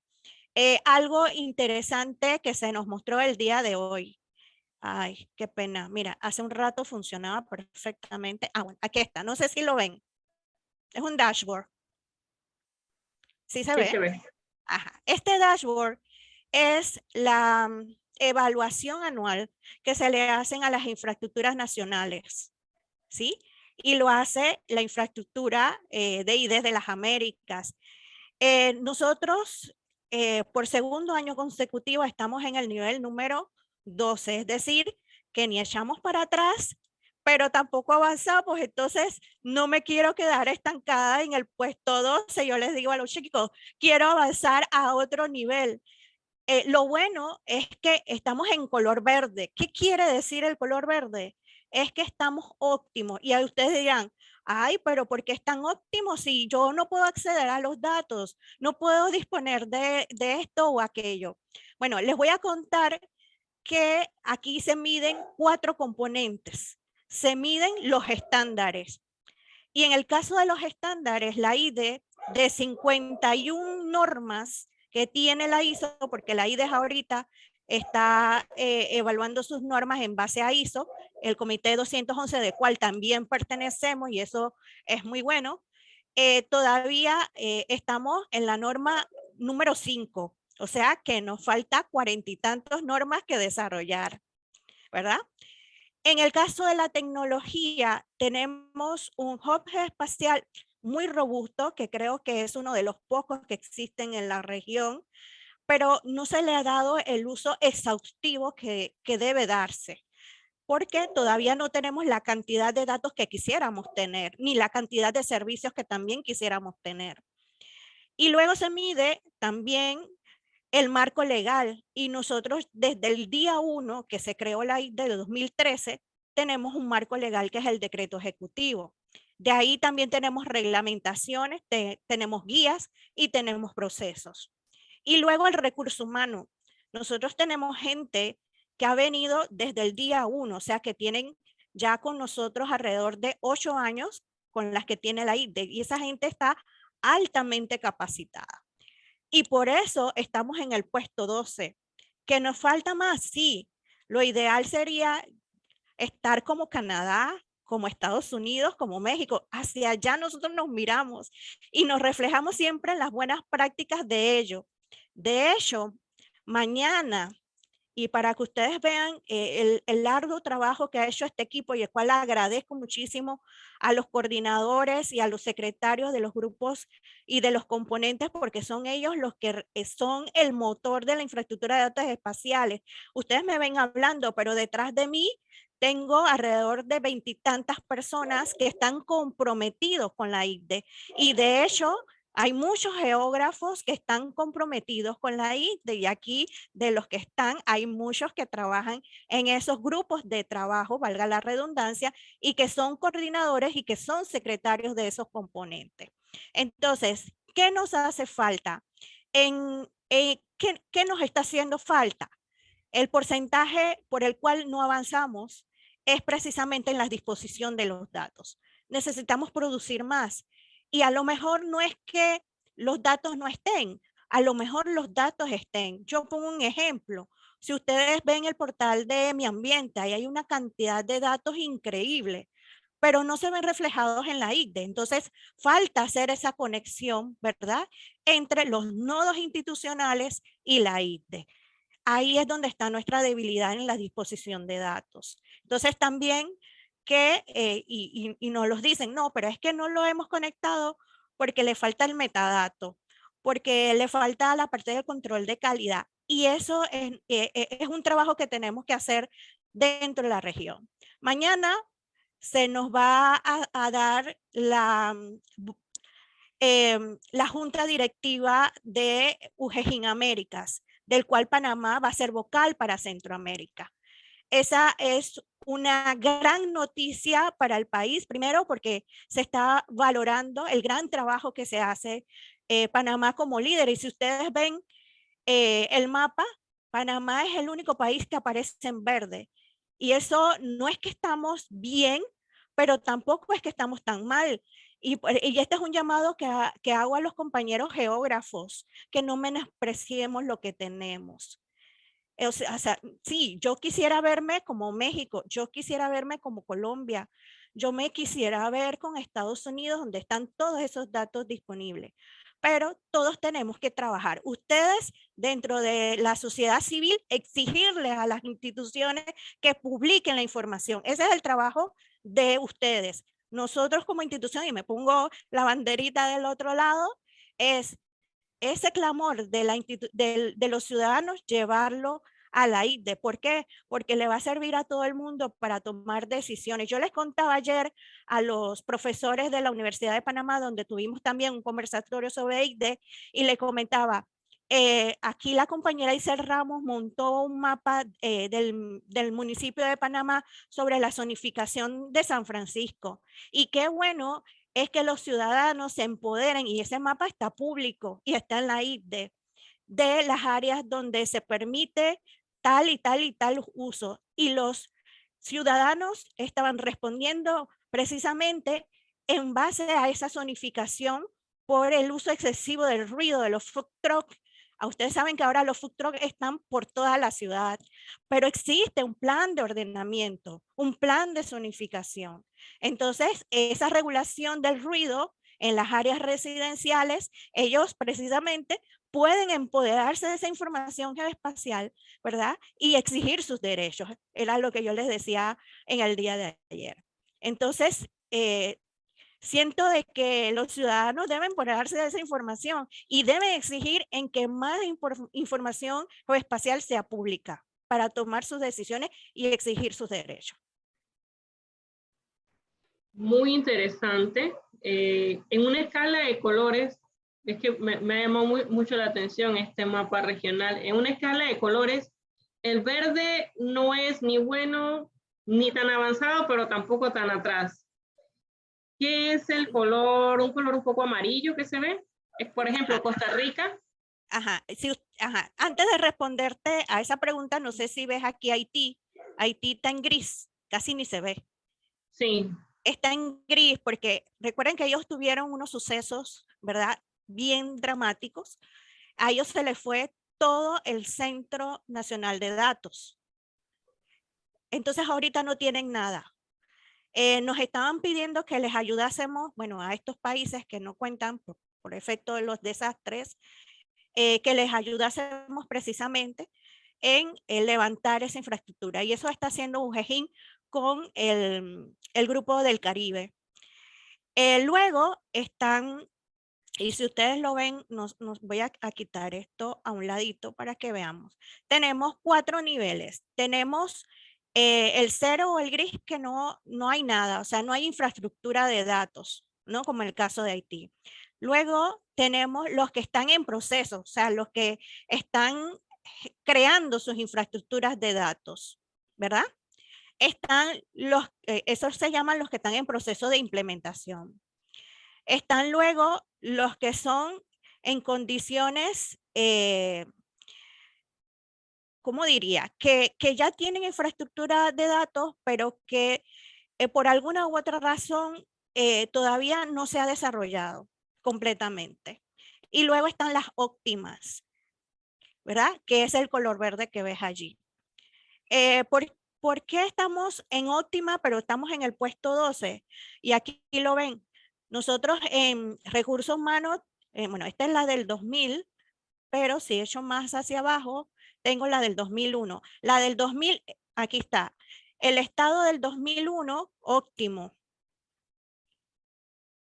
algo interesante que se nos mostró el día de hoy. Ay, qué pena. Mira, hace un rato funcionaba perfectamente. Ah, bueno, aquí está. No sé si lo ven. Es un dashboard. ¿Sí se Sí, ve? se ve. Ajá. Este dashboard es la evaluación anual que se le hacen a las infraestructuras nacionales, ¿sí? Y lo hace la infraestructura de IDES de las Américas. Nosotros, por segundo año consecutivo, estamos en el nivel número 12, es decir, que ni echamos para atrás, pero tampoco avanzamos. Entonces, no me quiero quedar estancada en el puesto 12. Yo les digo a los chicos, quiero avanzar a otro nivel. Lo bueno es que estamos en color verde. ¿Qué quiere decir el color verde? Es que estamos óptimos. Y a ustedes dirán, ay, pero ¿por qué están óptimos si yo no puedo acceder a los datos? No puedo disponer de esto o aquello. Bueno, les voy a contar que aquí se miden 4 componentes. Se miden los estándares. Y en el caso de los estándares, la IDE de 51 normas que tiene la ISO, porque la IDE ahorita está evaluando sus normas en base a ISO, el Comité 211 del cual también pertenecemos y eso es muy bueno. todavía estamos en la norma número 5, o sea que nos falta 40 y tantos normas que desarrollar, ¿verdad? En el caso de la tecnología, tenemos un hub espacial muy robusto, que creo que es uno de los pocos que existen en la región, pero no se le ha dado el uso exhaustivo que debe darse, porque todavía no tenemos la cantidad de datos que quisiéramos tener, ni la cantidad de servicios que también quisiéramos tener. Y luego se mide también el marco legal, y nosotros desde el día 1 que se creó la ICDE de 2013, tenemos un marco legal que es el decreto ejecutivo. De ahí también tenemos reglamentaciones, tenemos guías y tenemos procesos. Y luego el recurso humano. Nosotros tenemos gente que ha venido desde el día 1, o sea que tienen ya con nosotros alrededor de 8 años con las que tiene la ICDE, y esa gente está altamente capacitada. Y por eso estamos en el puesto 12. ¿Que nos falta más? Sí. Lo ideal sería estar como Canadá, como Estados Unidos, como México. Hacia allá nosotros nos miramos y nos reflejamos siempre en las buenas prácticas de ello. De hecho, mañana, y para que ustedes vean el largo trabajo que ha hecho este equipo, y el cual agradezco muchísimo a los coordinadores y a los secretarios de los grupos y de los componentes, porque son ellos los que son el motor de la infraestructura de datos espaciales. Ustedes me ven hablando, pero detrás de mí tengo alrededor de 20 y tantas personas que están comprometidos con la ICDE, y de hecho hay muchos geógrafos que están comprometidos con la ICDE, y aquí de los que están, hay muchos que trabajan en esos grupos de trabajo, valga la redundancia, y que son coordinadores y que son secretarios de esos componentes. Entonces, ¿qué nos hace falta? ¿Qué nos está haciendo falta? El porcentaje por el cual no avanzamos es precisamente en la disposición de los datos. Necesitamos producir más. Y a lo mejor no es que los datos no estén, a lo mejor los datos estén. Yo pongo un ejemplo. Si ustedes ven el portal de Mi Ambiente, ahí hay una cantidad de datos increíble, pero no se ven reflejados en la ICDE. Entonces, falta hacer esa conexión, ¿verdad?, entre los nodos institucionales y la ICDE. Ahí es donde está nuestra debilidad en la disposición de datos. Entonces también que, y nos los dicen, no, pero es que no lo hemos conectado porque le falta el metadato, porque le falta la parte del control de calidad. Y eso es un trabajo que tenemos que hacer dentro de la región. Mañana se nos va a dar la junta directiva de UGEGIN Américas, del cual Panamá va a ser vocal para Centroamérica. Esa es una gran noticia para el país, primero porque se está valorando el gran trabajo que se hace Panamá como líder. Y si ustedes ven el mapa, Panamá es el único país que aparece en verde. Y eso no es que estamos bien, pero tampoco es que estamos tan mal. Y este es un llamado que hago a los compañeros geógrafos, que no menospreciemos lo que tenemos. O sea, sí, yo quisiera verme como México, yo quisiera verme como Colombia, yo me quisiera ver con Estados Unidos, donde están todos esos datos disponibles. Pero todos tenemos que trabajar. Ustedes, dentro de la sociedad civil, exigirles a las instituciones que publiquen la información. Ese es el trabajo de ustedes. Nosotros como institución, y me pongo la banderita del otro lado, es ese clamor de los ciudadanos, llevarlo a la ICDE. ¿Por qué? Porque le va a servir a todo el mundo para tomar decisiones. Yo les contaba ayer a los profesores de la Universidad de Panamá, donde tuvimos también un conversatorio sobre ICDE, y le comentaba, aquí la compañera Isel Ramos montó un mapa del municipio de Panamá sobre la zonificación de San Francisco. Y qué bueno es que los ciudadanos se empoderen, y ese mapa está público y está en la ICDE, de las áreas donde se permite tal y tal y tal uso. Y los ciudadanos estaban respondiendo precisamente en base a esa zonificación por el uso excesivo del ruido de los food trucks. Ustedes saben que ahora los food trucks están por toda la ciudad, pero existe un plan de ordenamiento, un plan de zonificación. Entonces, esa regulación del ruido en las áreas residenciales, ellos precisamente pueden empoderarse de esa información geoespacial, ¿verdad? Y exigir sus derechos. Era lo que yo les decía en el día de ayer. Entonces, siento de que los ciudadanos deben empoderarse de esa información y deben exigir en que más información geoespacial sea pública para tomar sus decisiones y exigir sus derechos. Muy interesante. En una escala de colores, es que me llamó mucho la atención este mapa regional. En una escala de colores, el verde no es ni bueno ni tan avanzado, pero tampoco tan atrás. ¿Qué es el color? Un color un poco amarillo que se ve. Es, por ejemplo, Costa Rica. Ajá, sí, ajá. Antes de responderte a esa pregunta, no sé si ves aquí Haití. Haití está en gris, casi ni se ve. Sí. Está en gris porque recuerden que ellos tuvieron unos sucesos, ¿verdad? Bien dramáticos. A ellos se les fue todo el Centro Nacional de Datos. Entonces ahorita no tienen nada. Nos estaban pidiendo que les ayudásemos, bueno, a estos países que no cuentan por efecto de los desastres, que les ayudásemos precisamente en levantar esa infraestructura. Y eso está haciendo UGEGIN con el Grupo del Caribe. Luego están, y si ustedes lo ven, nos voy a quitar esto a un ladito para que veamos. Tenemos 4 niveles. Tenemos el 0 o el gris, que no hay nada, o sea, no hay infraestructura de datos, ¿no? Como en el caso de Haití. Luego tenemos los que están en proceso, o sea, los que están creando sus infraestructuras de datos, ¿verdad? Están esos se llaman los que están en proceso de implementación. Están luego los que son en condiciones, ¿cómo diría? Que ya tienen infraestructura de datos, pero que por alguna u otra razón todavía no se ha desarrollado completamente. Y luego están las óptimas, ¿verdad? Que es el color verde que ves allí. ¿Por qué estamos en óptima, pero estamos en el puesto 12? Y aquí lo ven. Nosotros en recursos humanos, bueno, esta es la del 2000, pero si echo más hacia abajo, tengo la del 2001. La del 2000, aquí está. El estado del 2001, óptimo.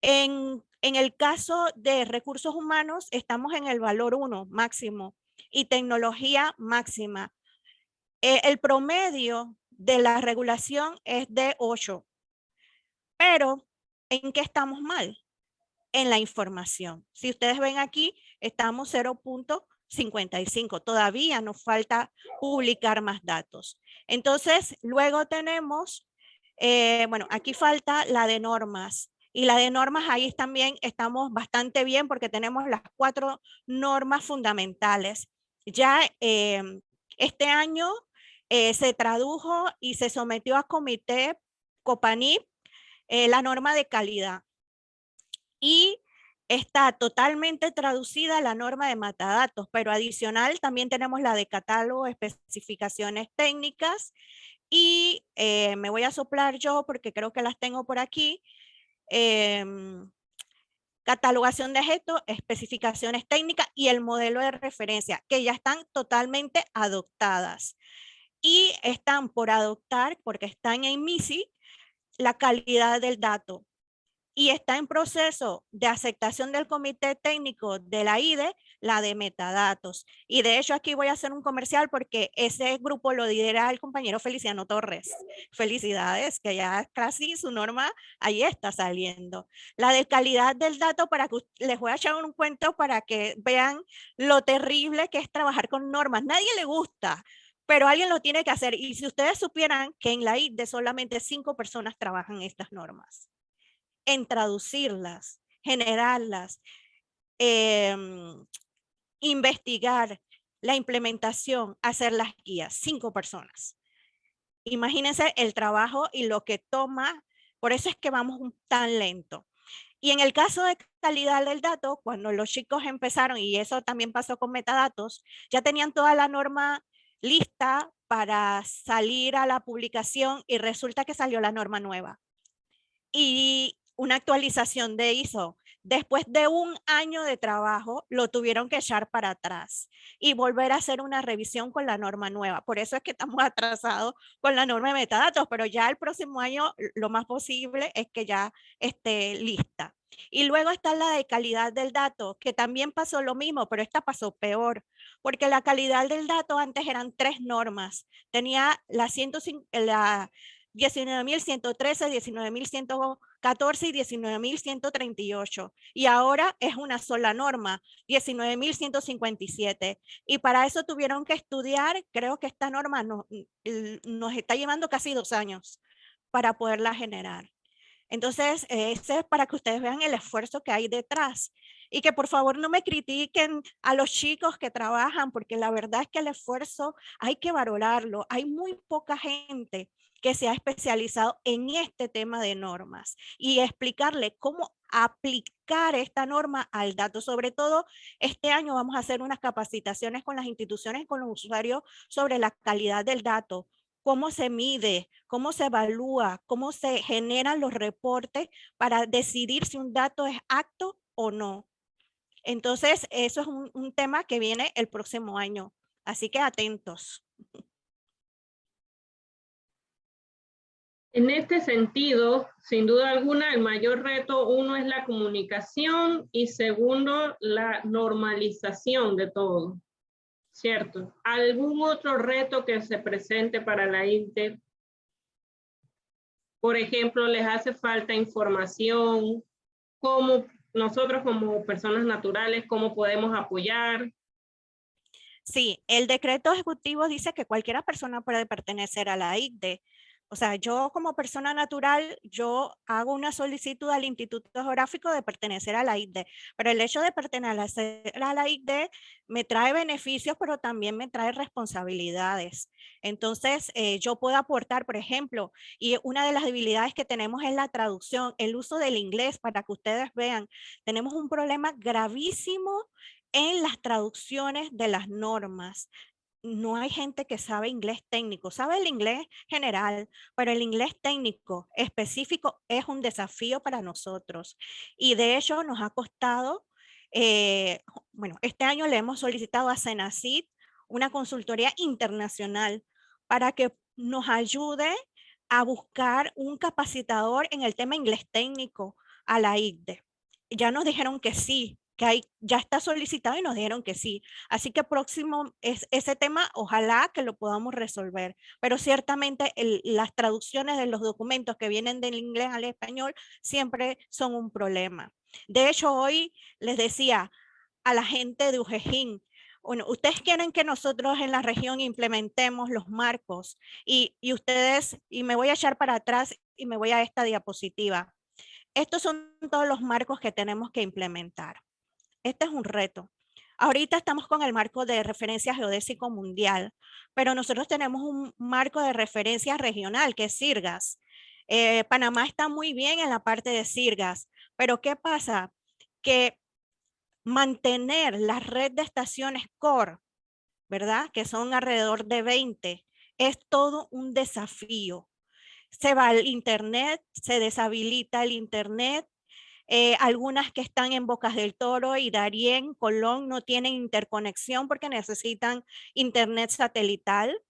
En el caso de recursos humanos, estamos en el valor 1, máximo, y tecnología máxima. El promedio de la regulación es de 8. Pero, ¿en qué estamos mal? En la información. Si ustedes ven aquí, estamos 0.55. Todavía nos falta publicar más datos. Entonces, luego tenemos, bueno, aquí falta la de normas. Y la de normas, ahí también estamos bastante bien porque tenemos las 4 normas fundamentales. Ya este año se tradujo y se sometió a comité COPANIP la norma de calidad. Y está totalmente traducida la norma de metadatos, pero adicional también tenemos la de catálogo, especificaciones técnicas y me voy a soplar yo porque creo que las tengo por aquí. Catalogación de objetos, especificaciones técnicas y el modelo de referencia, que ya están totalmente adoptadas. Y están por adoptar, porque están en MISI, la calidad del dato. Y está en proceso de aceptación del comité técnico de la IDE, la de metadatos. Y de hecho aquí voy a hacer un comercial porque ese grupo lo lidera el compañero Feliciano Torres. Felicidades, que ya casi su norma ahí está saliendo. La de calidad del dato, para que les voy a echar un cuento para que vean lo terrible que es trabajar con normas. Nadie le gusta, pero alguien lo tiene que hacer. Y si ustedes supieran que en la IDE solamente 5 personas trabajan estas normas, en traducirlas, generarlas, investigar la implementación, hacer las guías, 5 personas. Imagínense el trabajo y lo que toma, por eso es que vamos tan lento. Y en el caso de calidad del dato, cuando los chicos empezaron, y eso también pasó con metadatos, ya tenían toda la norma lista para salir a la publicación y resulta que salió la norma nueva. Y una actualización de ISO Después de un año de trabajo, lo tuvieron que echar para atrás y volver a hacer una revisión con la norma nueva. Por eso es que estamos atrasados con la norma de metadatos, pero ya el próximo año lo más posible es que ya esté lista. Y luego está la de calidad del dato, que también pasó lo mismo, pero esta pasó peor, porque la calidad del dato antes eran 3 normas. Tenía la 19.113, 19.114 y 19.138. Y ahora es una sola norma, 19.157. Y para eso tuvieron que estudiar, creo que esta norma nos está llevando casi 2 años para poderla generar. Entonces, ese es para que ustedes vean el esfuerzo que hay detrás y que por favor no me critiquen a los chicos que trabajan, porque la verdad es que el esfuerzo hay que valorarlo. Hay muy poca gente que se ha especializado en este tema de normas y explicarle cómo aplicar esta norma al dato. Sobre todo, este año vamos a hacer unas capacitaciones con las instituciones, con los usuarios sobre la calidad del dato, cómo se mide, cómo se evalúa, cómo se generan los reportes para decidir si un dato es apto o no. Entonces, eso es un tema que viene el próximo año. Así que atentos. En este sentido, sin duda alguna, el mayor reto, uno, es la comunicación y segundo, la normalización de todo, ¿cierto? ¿Algún otro reto que se presente para la INTE? Por ejemplo, les hace falta información, cómo nosotros como personas naturales, cómo podemos apoyar. Sí, el decreto ejecutivo dice que cualquier persona puede pertenecer a la ICDE. O sea, yo como persona natural, yo hago una solicitud al Instituto Geográfico de pertenecer a la ICDE, pero el hecho de pertenecer a la ICDE me trae beneficios, pero también me trae responsabilidades. Entonces, yo puedo aportar, por ejemplo, y una de las debilidades que tenemos es la traducción, el uso del inglés, para que ustedes vean, tenemos un problema gravísimo en las traducciones de las normas. No hay gente que sabe inglés técnico, sabe el inglés general, pero el inglés técnico específico es un desafío para nosotros. Y de hecho nos ha costado, bueno, este año le hemos solicitado a Senacid una consultoría internacional para que nos ayude a buscar un capacitador en el tema inglés técnico a la ICDE. Ya nos dijeron que sí, ya está solicitado y nos dijeron que sí. Así que próximo es ese tema, ojalá que lo podamos resolver. Pero ciertamente las traducciones de los documentos que vienen del inglés al español siempre son un problema. De hecho, hoy les decía a la gente de Ujejín, bueno, ustedes quieren que nosotros en la región implementemos los marcos y ustedes, y me voy a echar para atrás y me voy a esta diapositiva. Estos son todos los marcos que tenemos que implementar. Este es un reto. Ahorita estamos con el marco de referencia geodésico mundial, pero nosotros tenemos un marco de referencia regional que es CIRGAS. Panamá está muy bien en la parte de CIRGAS, pero ¿qué pasa? Que mantener la red de estaciones core, ¿verdad? Que son alrededor de 20, es todo un desafío. Se va el internet, se deshabilita el internet, algunas que están en Bocas del Toro y Darién, Colón, no tienen interconexión porque necesitan internet satelital.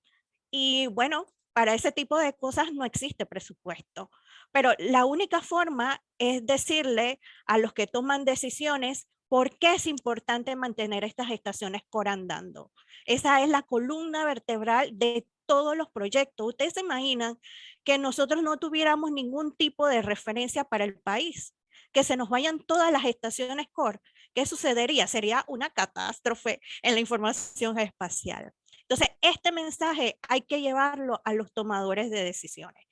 Y bueno, para ese tipo de cosas no existe presupuesto. Pero la única forma es decirle a los que toman decisiones por qué es importante mantener estas estaciones core andando. Esa es la columna vertebral de todos los proyectos. Ustedes se imaginan que nosotros no tuviéramos ningún tipo de referencia para el país, que se nos vayan todas las estaciones core. ¿Qué sucedería? Sería una catástrofe en la información espacial. Entonces, este mensaje hay que llevarlo a los tomadores de decisiones.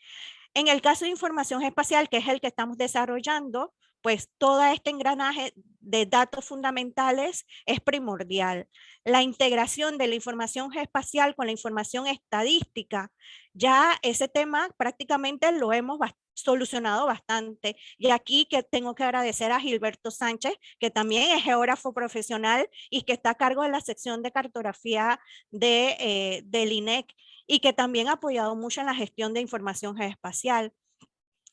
En el caso de información espacial, que es el que estamos desarrollando, pues todo este engranaje de datos fundamentales es primordial. La integración de la información espacial con la información estadística, ya ese tema prácticamente lo hemos solucionado bastante. Y aquí que tengo que agradecer a Gilberto Sánchez, que también es geógrafo profesional y que está a cargo de la sección de cartografía del INEC y que también ha apoyado mucho en la gestión de información geoespacial.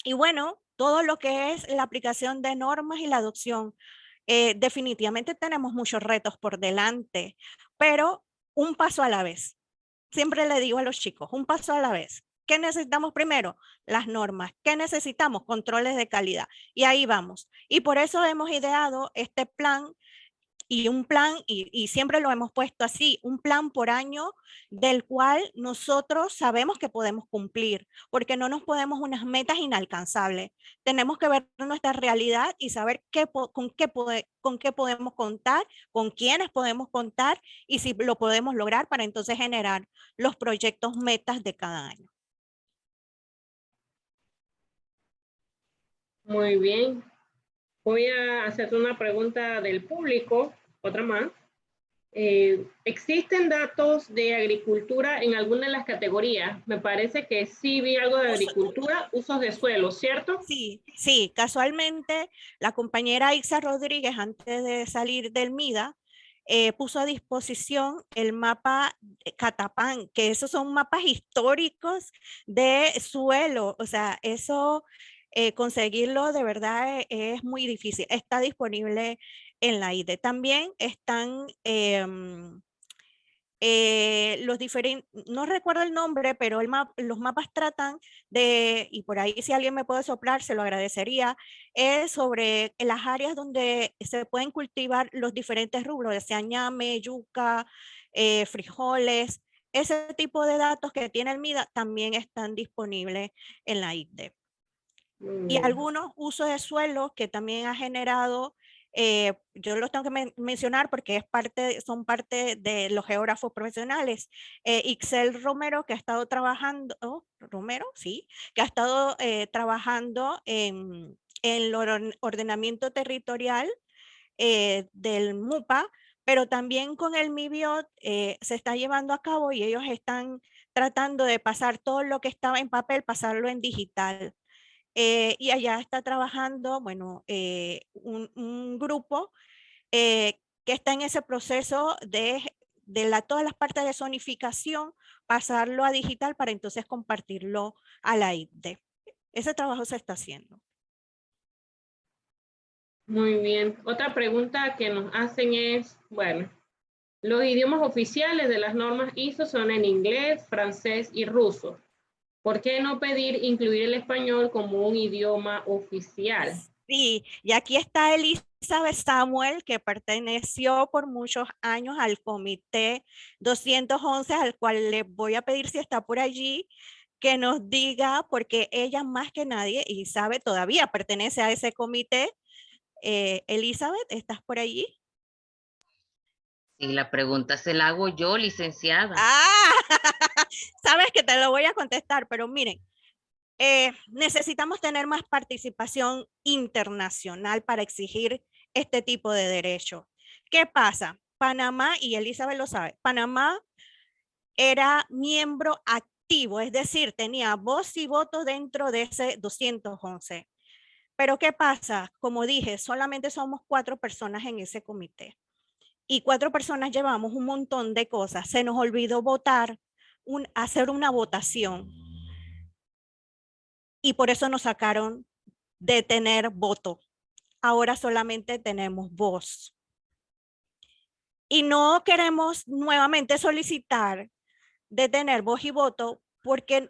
Y bueno, todo lo que es la aplicación de normas y la adopción. Definitivamente tenemos muchos retos por delante, pero un paso a la vez. Siempre le digo a los chicos, un paso a la vez. ¿Qué necesitamos primero? Las normas. ¿Qué necesitamos? Controles de calidad. Y ahí vamos. Y por eso hemos ideado este plan y un plan, y siempre lo hemos puesto así, un plan por año del cual nosotros sabemos que podemos cumplir, porque no nos podemos unas metas inalcanzables. Tenemos que ver nuestra realidad y saber con qué podemos contar, con quiénes podemos contar y si lo podemos lograr para entonces generar los proyectos metas de cada año. Muy bien. Voy a hacerte una pregunta del público, otra más. ¿Existen datos de agricultura en alguna de las categorías? Me parece que sí vi algo de agricultura, usos de suelo, ¿cierto? Sí, sí, casualmente la compañera Ixa Rodríguez, antes de salir del MIDA, puso a disposición el mapa Catapán, que esos son mapas históricos de suelo, o sea, eso conseguirlo de verdad es muy difícil. Está disponible en la IDE. También están los diferentes, no recuerdo el nombre, pero los mapas tratan de, y por ahí si alguien me puede soplar, se lo agradecería, es sobre las áreas donde se pueden cultivar los diferentes rubros, ya sea ñame, yuca, frijoles, ese tipo de datos que tiene el MIDA también están disponibles en la ICDE. Y algunos usos de suelo que también ha generado, yo los tengo que mencionar porque son parte de los geógrafos profesionales. Ixel Romero, que ha estado trabajando, Romero, sí, que ha estado trabajando en el ordenamiento territorial del MUPA, pero también con el MIBIOT se está llevando a cabo y ellos están tratando de pasar todo lo que estaba en papel, pasarlo en digital. Y allá está trabajando, bueno, un grupo que está en ese proceso de todas las partes de zonificación, pasarlo a digital para entonces compartirlo a la ICDE. Ese trabajo se está haciendo. Muy bien. Otra pregunta que nos hacen es, bueno, los idiomas oficiales de las normas ISO son en inglés, francés y ruso. ¿Por qué no pedir incluir el español como un idioma oficial? Sí, y aquí está Elizabeth Samuel, que perteneció por muchos años al comité 211, al cual le voy a pedir si está por allí, que nos diga, porque ella más que nadie, y sabe, todavía pertenece a ese comité. Elizabeth, ¿estás por allí? Sí, la pregunta se la hago yo, licenciada. Ah, sabes que te lo voy a contestar, pero miren, necesitamos tener más participación internacional para exigir este tipo de derechos. ¿Qué pasa? Panamá, y Elizabeth lo sabe, Panamá era miembro activo, es decir, tenía voz y voto dentro de ese 211. Pero ¿qué pasa? Como dije, solamente somos 4 personas en ese comité. Y 4 personas llevamos un montón de cosas. Se nos olvidó votar, hacer una votación. Y por eso nos sacaron de tener voto. Ahora solamente tenemos voz. Y no queremos nuevamente solicitar de tener voz y voto porque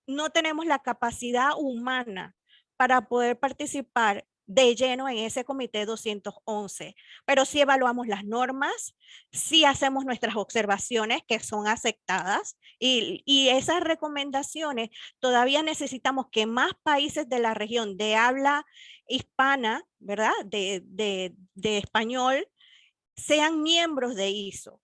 no tenemos la capacidad humana para poder participar de lleno en ese comité 211, pero sí evaluamos las normas, sí hacemos nuestras observaciones que son aceptadas y esas recomendaciones todavía necesitamos que más países de la región de habla hispana, ¿verdad? De español, sean miembros de ISO,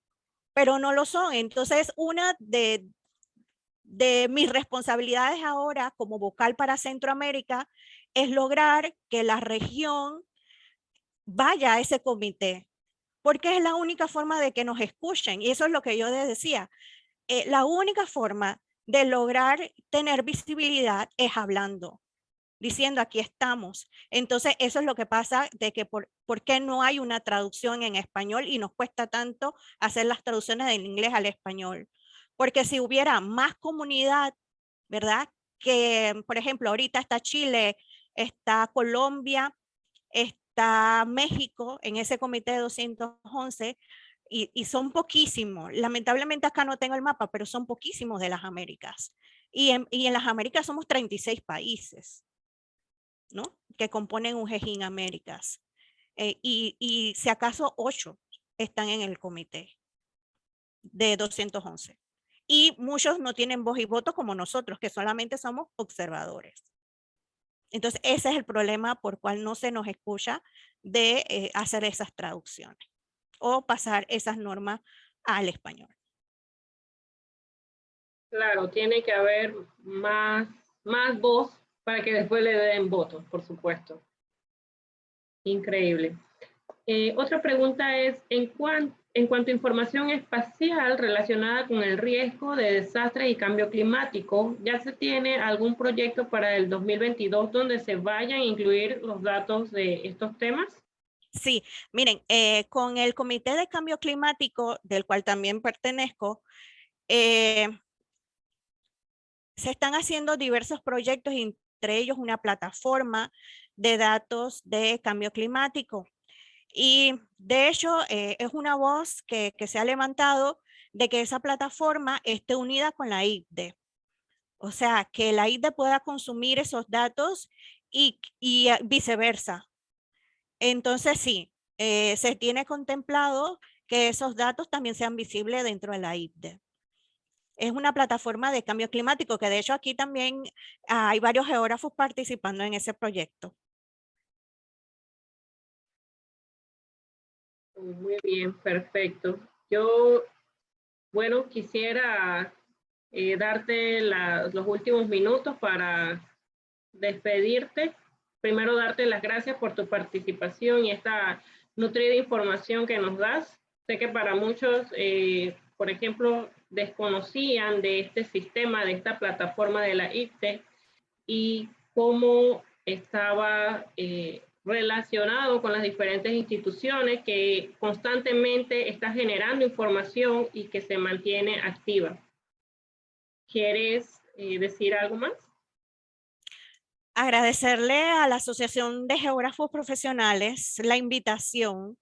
pero no lo son. Entonces, una de mis responsabilidades ahora como vocal para Centroamérica es lograr que la región vaya a ese comité, porque es la única forma de que nos escuchen. Y eso es lo que yo les decía. La única forma de lograr tener visibilidad es hablando, diciendo aquí estamos. Entonces, eso es lo que pasa de que por qué no hay una traducción en español y nos cuesta tanto hacer las traducciones del inglés al español. Porque si hubiera más comunidad, ¿verdad? Que, por ejemplo, ahorita está Chile está Colombia, está México en ese comité de 211 y son poquísimos. Lamentablemente acá no tengo el mapa, pero son poquísimos de las Américas. Y en las Américas somos 36 países, ¿no? Que componen un GEJIN Américas. Y si acaso 8 están en el comité de 211. Y muchos no tienen voz y voto como nosotros, que solamente somos observadores. Entonces, ese es el problema por cual no se nos escucha de hacer esas traducciones o pasar esas normas al español. Claro, tiene que haber más voz para que después le den votos, por supuesto. Increíble. Otra pregunta es, en cuanto a información espacial relacionada con el riesgo de desastres y cambio climático, ¿ya se tiene algún proyecto para el 2022 donde se vayan a incluir los datos de estos temas? Sí, miren, con el Comité de Cambio Climático, del cual también pertenezco, se están haciendo diversos proyectos, entre ellos una plataforma de datos de cambio climático. Y de hecho, es una voz que se ha levantado de que esa plataforma esté unida con la ICDE. O sea, que la ICDE pueda consumir esos datos y viceversa. Entonces, sí, se tiene contemplado que esos datos también sean visibles dentro de la ICDE. Es una plataforma de cambio climático, que de hecho aquí también hay varios geógrafos participando en ese proyecto. Muy bien, perfecto. Yo, bueno, quisiera darte los últimos minutos para despedirte. Primero, darte las gracias por tu participación y esta nutrida información que nos das. Sé que para muchos, por ejemplo, desconocían de este sistema, de esta plataforma de la ICTE y cómo estaba relacionado con las diferentes instituciones, que constantemente está generando información y que se mantiene activa. ¿Quieres decir algo más? Agradecerle a la Asociación de Geógrafos Profesionales la invitación.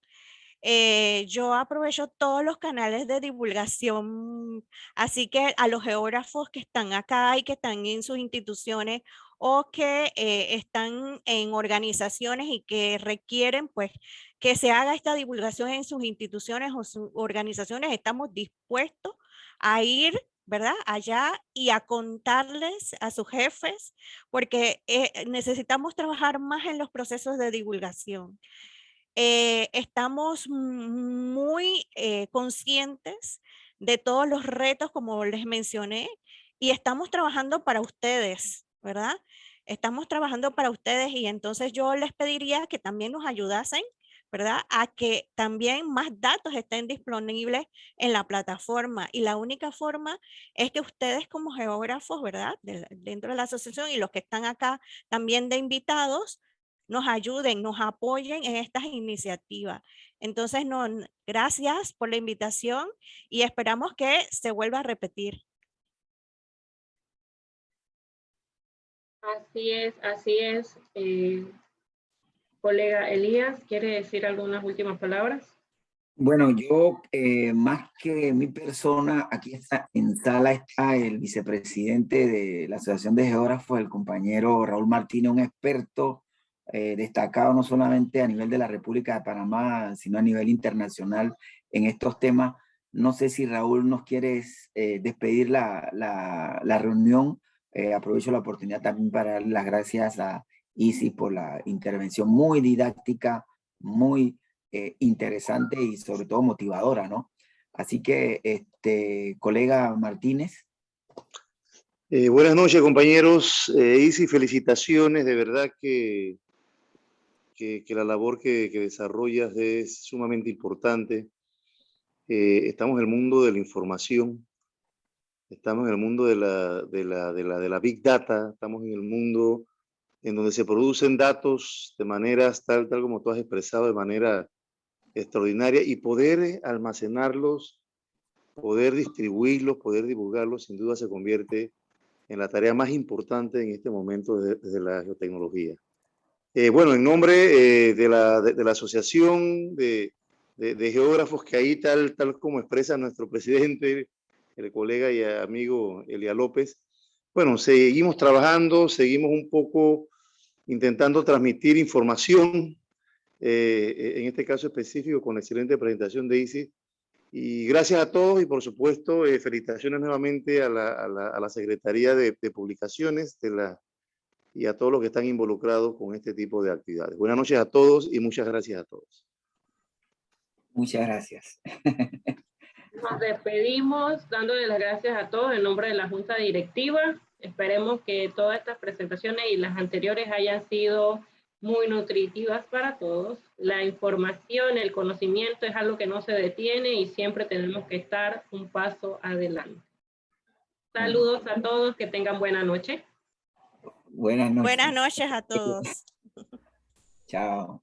Yo aprovecho todos los canales de divulgación, así que a los geógrafos que están acá y que están en sus instituciones o que están en organizaciones y que requieren pues que se haga esta divulgación en sus instituciones o sus organizaciones, estamos dispuestos a ir, ¿verdad? Allá y a contarles a sus jefes, porque necesitamos trabajar más en los procesos de divulgación. Estamos muy conscientes de todos los retos, como les mencioné, y estamos trabajando para ustedes, ¿verdad? Estamos trabajando para ustedes y entonces yo les pediría que también nos ayudasen, ¿verdad? A que también más datos estén disponibles en la plataforma. Y la única forma es que ustedes como geógrafos, ¿verdad? Dentro de la asociación y los que están acá también de invitados, nos ayuden, nos apoyen en estas iniciativas. Entonces, gracias por la invitación y esperamos que se vuelva a repetir. Así es, así es. Colega Elías, ¿quiere decir algunas últimas palabras? Bueno, yo más que mi persona, aquí está, en sala está el vicepresidente de la Asociación de Geógrafos, el compañero Raúl Martínez, un experto destacado no solamente a nivel de la República de Panamá, sino a nivel internacional en estos temas. No sé si Raúl nos quieres despedir la reunión. Aprovecho la oportunidad también para dar las gracias a Isi por la intervención muy didáctica, muy interesante y sobre todo motivadora, ¿no? Así que, colega Martínez. Buenas noches, compañeros. Isi, felicitaciones. De verdad que la labor que desarrollas es sumamente importante. Estamos en el mundo de la información, estamos en el mundo de la Big Data, estamos en el mundo en donde se producen datos de maneras tal como tú has expresado, de manera extraordinaria, y poder almacenarlos, poder distribuirlos, poder divulgarlos, sin duda se convierte en la tarea más importante en este momento desde la geotecnología. Bueno, en nombre de la Asociación de Geógrafos, que ahí tal como expresa nuestro presidente, el colega y amigo Elia López, bueno, seguimos trabajando, seguimos un poco intentando transmitir información, en este caso específico con la excelente presentación de Isis. Y gracias a todos y por supuesto felicitaciones nuevamente a la Secretaría de Publicaciones y a todos los que están involucrados con este tipo de actividades. Buenas noches a todos y muchas gracias a todos. Muchas gracias. Nos despedimos dándole las gracias a todos en nombre de la Junta Directiva. Esperemos que todas estas presentaciones y las anteriores hayan sido muy nutritivas para todos. La información, el conocimiento es algo que no se detiene y siempre tenemos que estar un paso adelante. Saludos a todos, que tengan buena noche. Buenas noches. Buenas noches a todos. Chao.